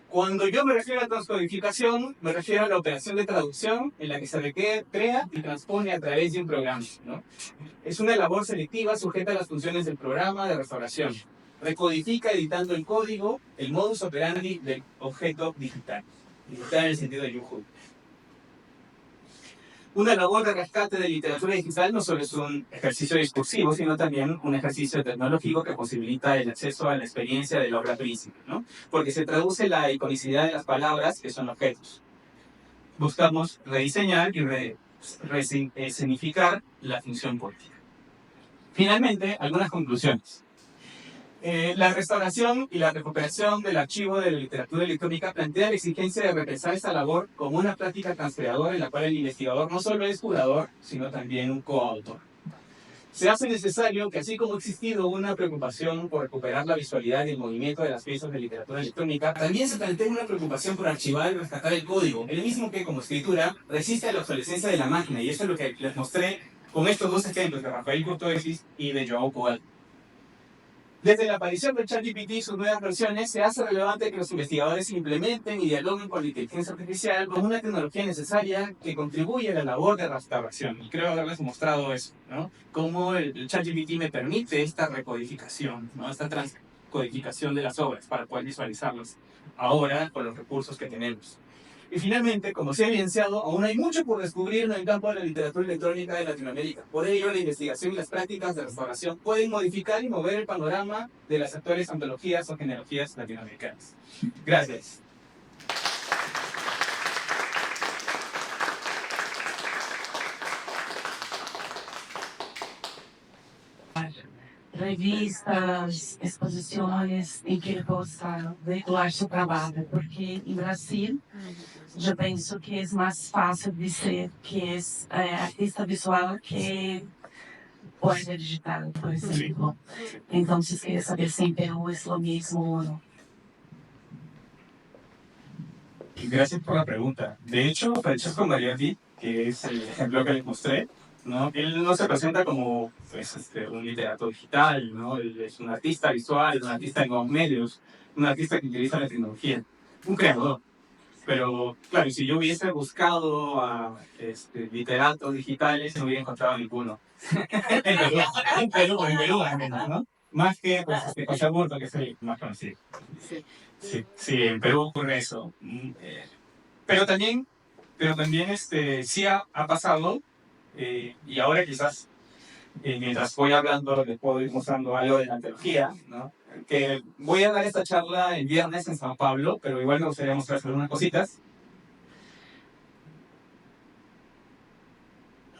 Cuando yo me refiero a transcodificación, me refiero a la operación de traducción en la que se crea y transpone a través de un programa, ¿no? Es una labor selectiva sujeta a las funciones del programa de restauración. Recodifica editando el código, el modus operandi del objeto digital. Digital en el sentido de Yuhu. Una labor de rescate de literatura digital no solo es un ejercicio discursivo, sino también un ejercicio tecnológico que posibilita el acceso a la experiencia de la obra príncipe, ¿no? Porque se traduce la iconicidad de las palabras, que son objetos. Buscamos rediseñar y resignificar la función política. Finalmente, algunas conclusiones. La restauración y la recuperación del archivo de la literatura electrónica plantea la exigencia de repensar esta labor como una práctica transcreadora en la cual el investigador no solo es curador, sino también un coautor. Se hace necesario que, así como ha existido una preocupación por recuperar la visualidad y el movimiento de las piezas de literatura electrónica, también se plantea una preocupación por archivar y rescatar el código, el mismo que, como escritura, resiste a la obsolescencia de la máquina, y eso es lo que les mostré con estos dos ejemplos de Rafael Cotoexis y de Joao Coelho. Desde la aparición del ChatGPT y sus nuevas versiones, se hace relevante que los investigadores implementen y dialoguen con la inteligencia artificial como una tecnología necesaria que contribuye a la labor de restauración. Y creo haberles mostrado eso, ¿no? Cómo el ChatGPT me permite esta recodificación, ¿no? Esta transcodificación de las obras para poder visualizarlas ahora con los recursos que tenemos. Y finalmente, como se ha evidenciado, aún hay mucho por descubrir en el campo de la literatura electrónica de Latinoamérica. Por ello, la investigación y las prácticas de restauración pueden modificar y mover el panorama de las actuales antologías o genealogías latinoamericanas. Gracias. Revistas, exposições em que ele possa veicular seu trabalho, porque em Brasil eu penso que é mais fácil de ser que é artista visual que poeta digital, por exemplo. Então, se queria saber se em Peru é lo mismo ou não. Gracias por la pregunta. De hecho, Francesco Mariatti, que es el ejemplo que les mostré, ¿no? Él no se presenta como pues, un literato digital, ¿no? Él es un artista visual, un artista en nuevos medios, un artista que utiliza la tecnología, un creador. Pero, claro, si yo hubiese buscado a literatos digitales, no hubiera encontrado ninguno. En Perú, al menos, ¿no? Más que pues, José Aburto, que es el más conocido. Sí, en Perú ocurre eso. Pero también sí ha pasado, y ahora quizás, mientras voy hablando, les puedo ir mostrando algo de la antología, ¿no? Que voy a dar esta charla el viernes en San Pablo, pero igual me gustaría mostrarles algunas cositas.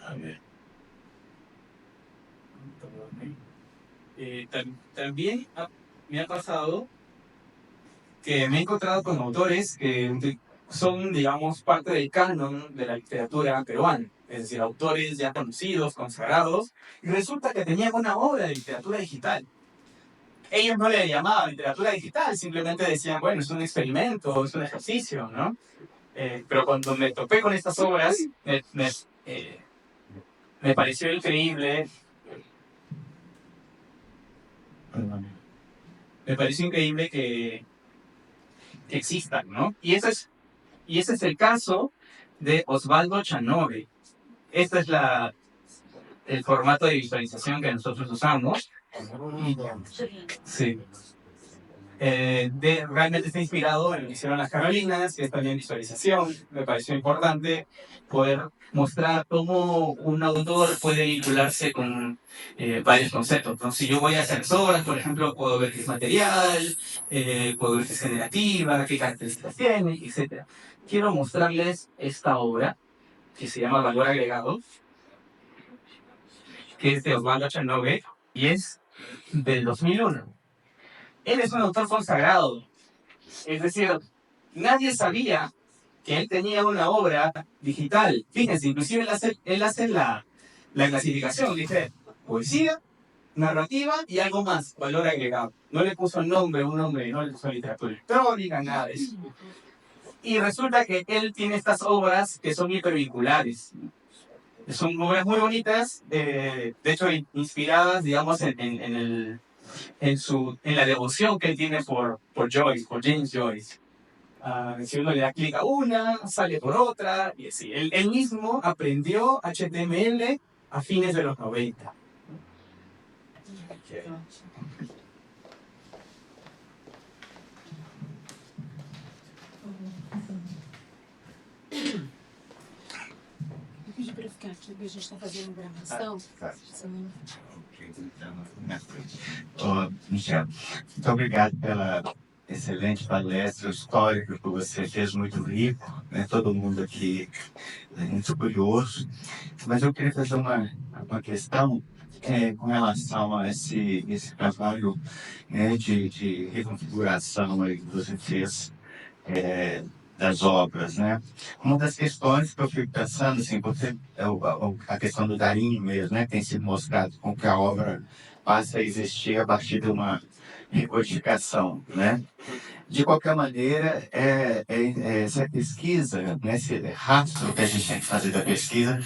A ver. También me ha pasado que me he encontrado con autores que son, digamos, parte del canon de la literatura peruana, es decir, autores ya conocidos, consagrados, y resulta que tenían una obra de literatura digital. Ellos no le llamaban literatura digital, simplemente decían, bueno, es un experimento, es un ejercicio, ¿no? Pero cuando me topé con estas obras, me pareció increíble. Me pareció increíble que existan, ¿no? Y ese es el caso de Osvaldo Chanove. Este es el formato de visualización que nosotros usamos. Sí. Realmente está inspirado en lo que hicieron las Carolinas, que es también visualización. Me pareció importante poder mostrar cómo un autor puede vincularse con varios conceptos. ¿No? Si yo voy a hacer obras, por ejemplo, puedo ver qué es material, puedo ver qué es generativa, qué características tiene, etc. Quiero mostrarles esta obra, que se llama Valor Agregado, que es de Osvaldo Chanove, y es del 2001. Él es un autor consagrado, es decir, nadie sabía que él tenía una obra digital. Fíjense, inclusive él hace la clasificación, dice poesía, narrativa y algo más, valor agregado. No le puso un nombre, no le puso literatura electrónica, nada de eso. Y resulta que él tiene estas obras que son hipervinculares. Son obras muy bonitas, de hecho inspiradas, digamos, en la devoción que él tiene por Joyce, por James Joyce. Si uno le da clic a una, sale por otra, y así. Él mismo aprendió HTML a fines de los 90. Okay. Pedi para ficar aqui, porque a gente está fazendo gravação. Michel, muito obrigado pela excelente palestra, o histórico que você fez, muito rico, né? Todo mundo aqui é muito curioso, mas eu queria fazer uma questão com relação a esse trabalho de reconfiguração aí que você fez das obras, né? Uma das questões que eu fico pensando, assim, a questão do carinho mesmo, né? Tem sido mostrado com que a obra passa a existir a partir de uma recodificação, né? De qualquer maneira, essa pesquisa, né? Esse rastro que a gente tem que fazer da pesquisa,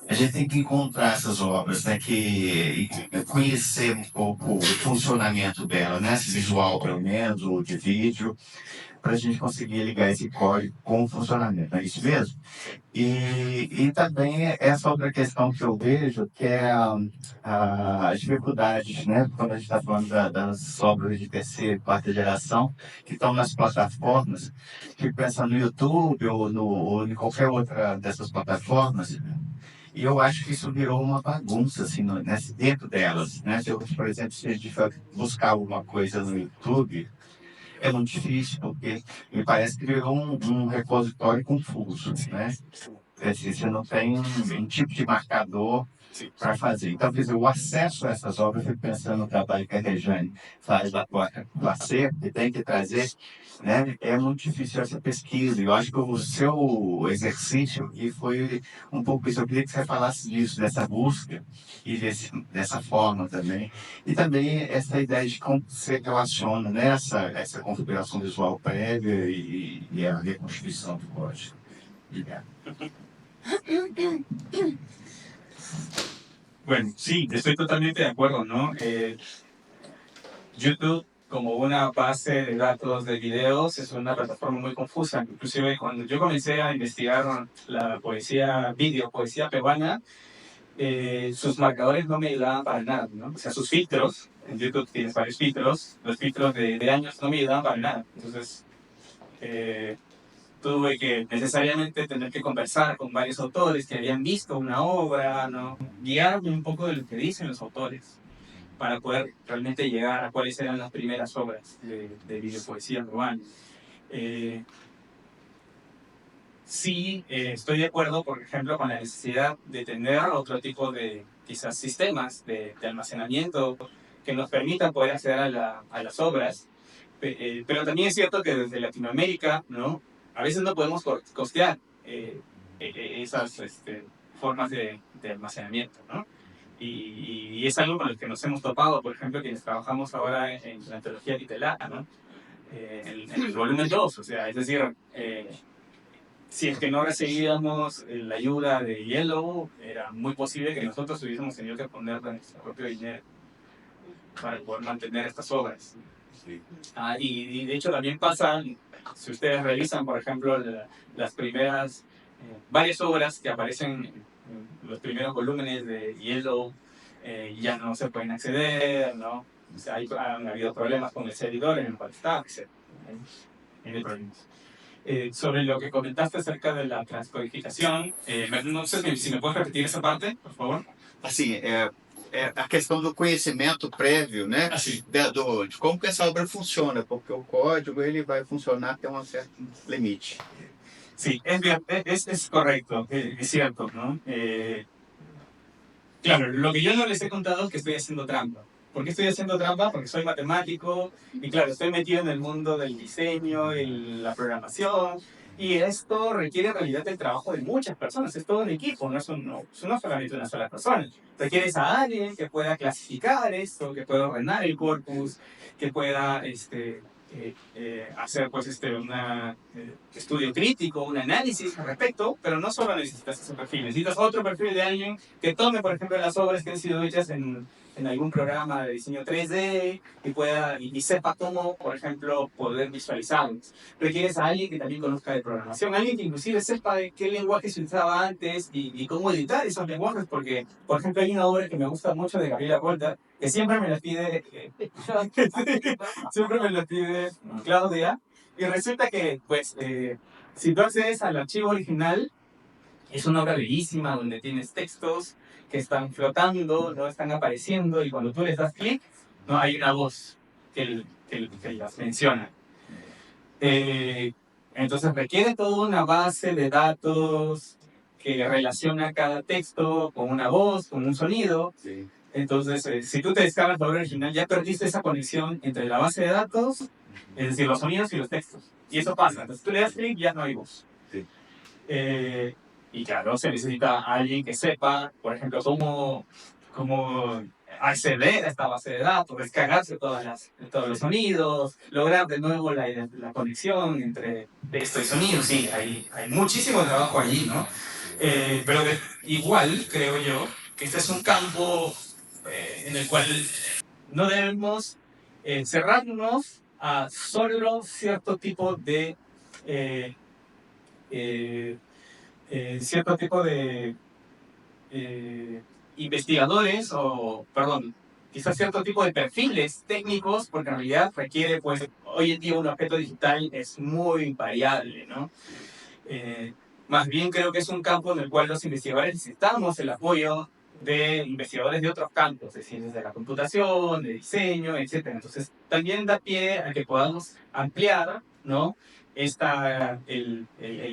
a gente tem que encontrar essas obras, né? E conhecer um pouco o funcionamento dela, né? Esse visual, pelo menos, ou de vídeo, para a gente conseguir ligar esse código com o funcionamento, é isso mesmo? E também essa outra questão que eu vejo, que é as dificuldades, né? Quando a gente está falando das obras de terceira e quarta geração, que estão nas plataformas, fico pensando no YouTube ou em qualquer outra dessas plataformas, e eu acho que isso virou uma bagunça, assim, dentro delas, né? Se eu, por exemplo, se a gente for buscar alguma coisa no YouTube, é muito difícil, porque me parece que virou um repositório confuso, né? Assim, você não tem um tipo de marcador para fazer. Então, quer dizer, o acesso a essas obras, eu fico pensando no trabalho que a Rejane faz lá com a acervo, que tem que trazer, né? É muito difícil essa pesquisa. Eu acho que o seu exercício aqui foi um pouco isso. Eu queria que você falasse disso, dessa busca e dessa forma também. E também essa ideia de como você relaciona, né, essa configuração visual prévia e a reconstituição do código. Obrigado. Bueno, sí, estoy totalmente de acuerdo, ¿no? YouTube como una base de datos de videos es una plataforma muy confusa. Inclusive cuando yo comencé a investigar la poesía, poesía peruana, sus marcadores no me ayudaban para nada, ¿no? O sea, sus filtros, en YouTube tienes varios filtros, los filtros de años no me ayudaban para nada. Entonces, tuve que necesariamente tener que conversar con varios autores que habían visto una obra, ¿no? Guiarme un poco de lo que dicen los autores para poder realmente llegar a cuáles eran las primeras obras de videopoesía urbana. Sí, estoy de acuerdo, por ejemplo, con la necesidad de tener otro tipo de, quizás, sistemas de almacenamiento que nos permitan poder acceder a las obras, pero también es cierto que desde Latinoamérica, ¿no? A veces no podemos costear esas formas de almacenamiento, ¿no? Y es algo con el que nos hemos topado, por ejemplo, quienes trabajamos ahora en la antología literata, ¿no? En el volumen 2, o sea, es decir, si es que no recibíamos la ayuda de Yellow, era muy posible que nosotros hubiésemos tenido que poner de nuestro propio dinero para poder mantener estas obras. Sí. Y de hecho también pasa, si ustedes revisan, por ejemplo, las primeras, varias obras que aparecen en los primeros volúmenes de Yellow, ya no se pueden acceder, ¿no? O sea, han habido problemas con el servidor en el cual está, etc. Hay problemas. Sobre lo que comentaste acerca de la transcodificação, não sei se me pode repetir essa parte, por favor. Assim, a questão do conhecimento prévio, né? Assim. De como que essa obra funciona, porque o código ele vai funcionar até um certo limite. Sí, es correcto, es cierto, ¿no? Claro, lo que yo no les he contado es que estoy haciendo trampa. ¿Por qué estoy haciendo trampa? Porque soy matemático y claro, estoy metido en el mundo del diseño y la programación y esto requiere en realidad el trabajo de muchas personas, es todo un equipo, no es solamente una sola persona. Requieres a alguien que pueda clasificar esto, que pueda ordenar el corpus, que pueda hacer pues un estudio crítico, un análisis al respecto, pero no solo necesitas ese perfil, necesitas otro perfil de alguien que tome, por ejemplo, las obras que han sido hechas en algún programa de diseño 3D y sepa cómo, por ejemplo, poder visualizarlos. Requieres a alguien que también conozca de programación, alguien que inclusive sepa de qué lenguaje se usaba antes y cómo editar esos lenguajes, porque, por ejemplo, hay una obra que me gusta mucho de Gabriela Volta, que siempre me la pide, siempre me la pide Claudia, y resulta que, pues, si tú accedes al archivo original, es una obra bellísima donde tienes textos que están flotando, no están apareciendo, y cuando tú les das clic, ¿no? Hay una voz que las menciona. Entonces requiere toda una base de datos que relaciona cada texto con una voz, con un sonido. Sí. Entonces, si tú te descargas la obra original, ya perdiste esa conexión entre la base de datos, es decir, los sonidos y los textos. Y eso pasa. Entonces tú le das clic, ya no hay voz. Sí. Y claro, se necesita alguien que sepa, por ejemplo, cómo acceder a esta base de datos, descargarse todos los sonidos, lograr de nuevo la conexión entre texto y sonido. Sí, hay muchísimo trabajo allí, ¿no? Pero igual, creo yo, que este es un campo en el cual no debemos cerrarnos a solo cierto tipo de investigadores o, perdón, quizás cierto tipo de perfiles técnicos, porque en realidad requiere, pues, hoy en día un objeto digital es muy variable, ¿no? Eh, Más bien creo que es un campo en el cual los investigadores necesitamos el apoyo de investigadores de otros campos, de ciencias de la computación, de diseño, etcétera. Entonces, también da pie a que podamos ampliar, ¿no? El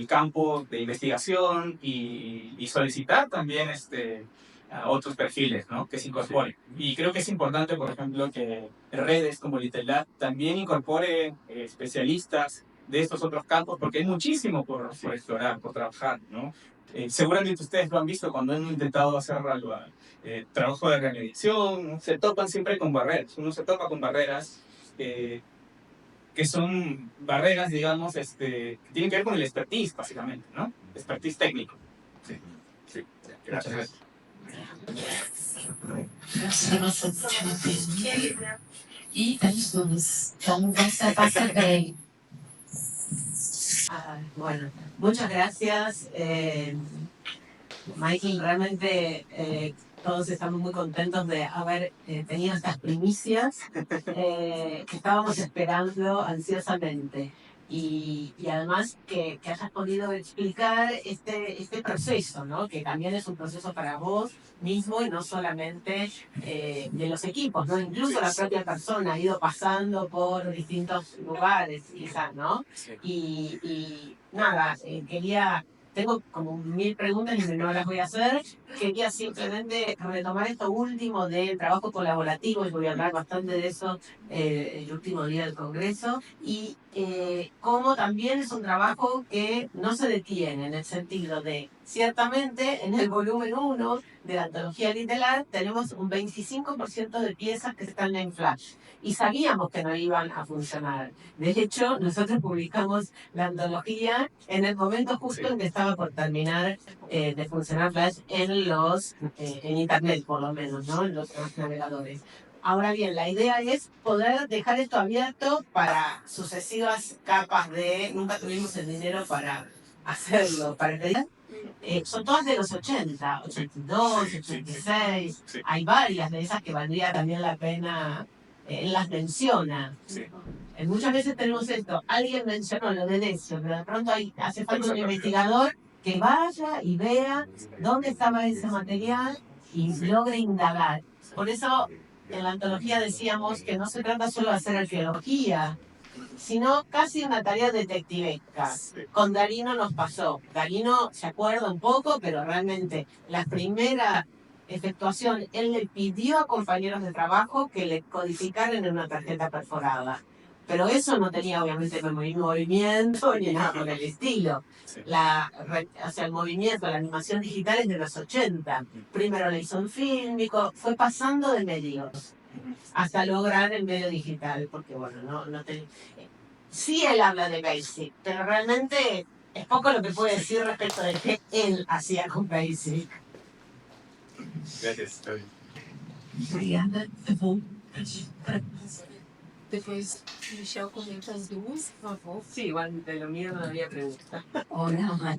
campo de investigación y solicitar también a otros perfiles, ¿no? Que se incorporen. Y creo que es importante, por ejemplo, que redes como Litelab también incorpore especialistas de estos otros campos, porque hay muchísimo por explorar, por trabajar, ¿no? Seguramente ustedes lo han visto cuando han intentado hacer algo, trabajo de remediación, se topan siempre con barreras. Uno se topa con barreras que son barreras, digamos, que tienen que ver con el expertise, básicamente, ¿no? Expertise técnico. Sí, sí. Gracias. E vamos. Então, essa passa bem. Bueno, muchas gracias, Michael. Realmente todos estamos muy contentos de haber tenido estas primicias que estábamos esperando ansiosamente. Y además que hayas podido explicar este proceso, ¿no? Que también es un proceso para vos mismo y no solamente de los equipos, ¿no? Incluso la propia persona ha ido pasando por distintos lugares, quizás, ¿no? Y nada, tengo como 1000 preguntas y no las voy a hacer. Quería simplemente retomar esto último del trabajo colaborativo, y voy a hablar bastante de eso el último día del Congreso, y cómo también es un trabajo que no se detiene, en el sentido de, ciertamente, en el volumen 1 de la antología literal tenemos un 25% de piezas que están en Flash, y sabíamos que no iban a funcionar. De hecho, nosotros publicamos la antología en el momento justo en que estaba por terminar de funcionar Flash en Internet, por lo menos, ¿no? En los navegadores. Ahora bien, la idea es poder dejar esto abierto para sucesivas capas de... Nunca tuvimos el dinero para hacerlo, para pedir. Son todas de los 80, 82, 86. Hay varias de esas que valdría también la pena. Él las menciona. Muchas veces tenemos esto, alguien mencionó lo de Decio, pero de pronto hace falta un investigador que vaya y vea dónde estaba ese material y logre indagar. Por eso en la antología decíamos que no se trata solo de hacer arqueología, sino casi una tarea detectivesca. Con Darino nos pasó. Darino se acuerda un poco, pero realmente la primera efectuación, él le pidió a compañeros de trabajo que le codificaran en una tarjeta perforada. Pero eso no tenía obviamente movimiento ni nada por el estilo. El movimiento, la animación digital es de los 80. Primero lo hizo en fílmico, fue pasando de medios hasta lograr el medio digital, porque bueno, sí él habla de Basic, pero realmente es poco lo que puede decir respecto de qué él hacía con Basic. Gracias. Obrigada. Depois, Michel comenta as duas, por favor. Sí, igual de lo mío no había pregunta. Hola,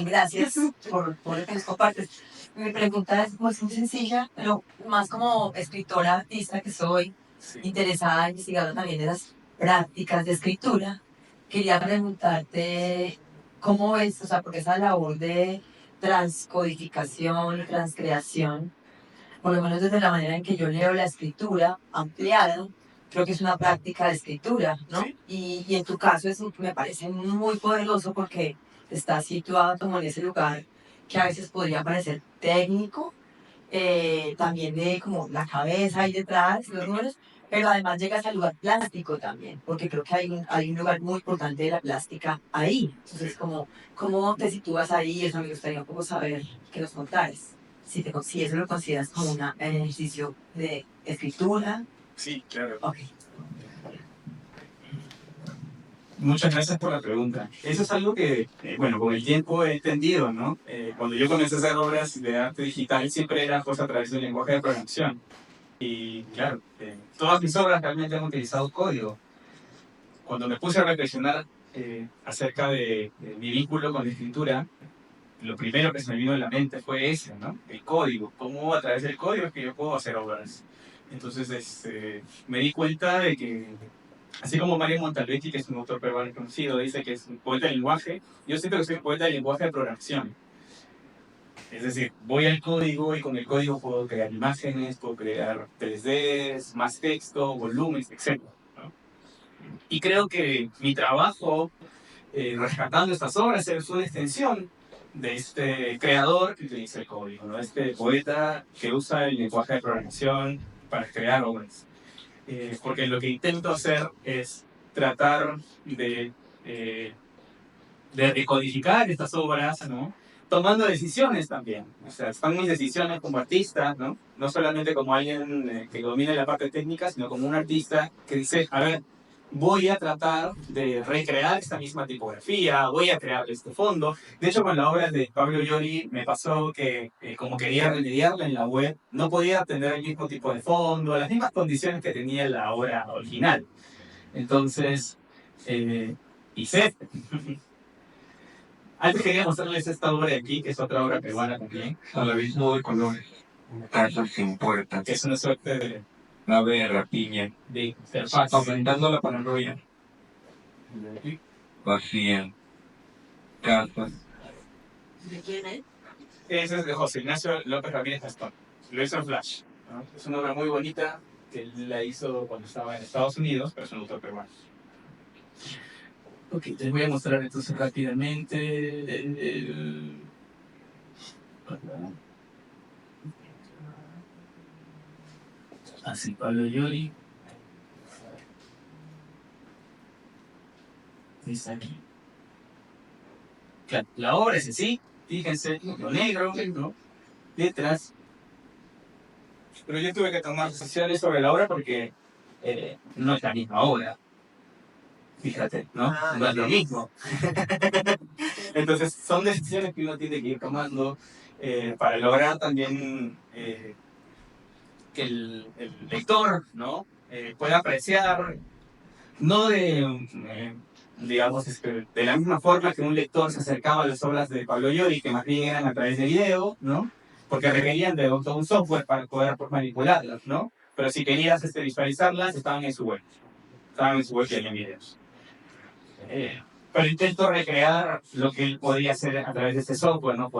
gracias por lo que nos compartes. Mi pregunta es pues, muy sencilla, pero más como escritora, artista que soy, interesada, investigada también de las prácticas de escritura. Quería preguntarte cómo ves, o sea, porque esa labor de transcodificación y transcreación, por lo menos desde la manera en que yo leo la escritura ampliada, creo que es una práctica de escritura, ¿no? Y en tu caso eso me parece muy poderoso porque estás situado como en ese lugar que a veces podría parecer técnico, también de como la cabeza ahí detrás, los números, pero además llegas al lugar plástico también, porque creo que hay un lugar muy importante de la plástica ahí. Entonces, ¿cómo te sitúas ahí? Eso me gustaría un poco saber, que nos contares. Si eso lo consideras como un ejercicio de escritura. Sí, claro. Okay. Muchas gracias por la pregunta. Eso es algo que, bueno, con el tiempo he entendido, ¿no? Cuando yo comencé a hacer obras de arte digital, siempre era pues a través del lenguaje de programación. Y claro, todas mis obras realmente han utilizado código. cuando me puse a reflexionar acerca de mi vínculo con la escritura, lo primero que se me vino a la mente fue ese, ¿no? El código. Cómo a través del código es que yo puedo hacer obras. Entonces me di cuenta de que, así como Mario Montalbetti, que es un autor peruano conocido, dice que es un poeta del lenguaje, yo siento que soy un poeta del lenguaje de programación. Es decir, voy al código y con el código puedo crear imágenes, puedo crear 3Ds, más texto, volúmenes, etc., ¿no? Y creo que mi trabajo rescatando estas obras es una extensión de este creador que utiliza el código, ¿no? Este poeta que usa el lenguaje de programación para crear obras. Porque lo que intento hacer es tratar de decodificar estas obras, ¿no? Tomando decisiones también. O sea, están mis decisiones como artista, ¿no? No solamente como alguien que domina la parte técnica, sino como un artista que dice, a ver, voy a tratar de recrear esta misma tipografía, voy a crear este fondo. De hecho, con la obra de Pablo Llori me pasó que como quería remediarla en la web, no podía tener el mismo tipo de fondo, las mismas condiciones que tenía la obra original. Entonces, hice antes quería mostrarles esta obra de aquí, que es otra obra peruana también. Al abismo de colores. Casa sin puertas. Que es una suerte de Nave de rapiña. interfaz. Aumentando la paranoia. Vacía. Casas. ¿De quién es? Ese es de José Ignacio López Ramírez Gastón. Lo hizo en Flash, ¿no? Es una obra muy bonita que él la hizo cuando estaba en Estados Unidos, pero es un autor peruano. Ok, les voy a mostrar entonces rápidamente. Así, Pablo Llori. Está aquí. Claro, la obra es así, fíjense, lo negro, ¿no? Letras. Pero yo tuve que tomar decisiones sobre la obra porque no es la misma obra. Fíjate, ¿no? No es lo mismo. Entonces, son decisiones que uno tiene que ir tomando para lograr también que el lector, ¿no? Pueda apreciar, no digamos, de la misma forma que un lector se acercaba a las obras de Pablo Llori, que más bien eran a través de video, ¿no? Porque requerían de todo un software para poder manipularlas, ¿no? Pero si querías visualizarlas, estaban en su web. Estaban en su web y había videos. Pero intento recrear lo que él podía hacer a través de este software, ¿no? Poder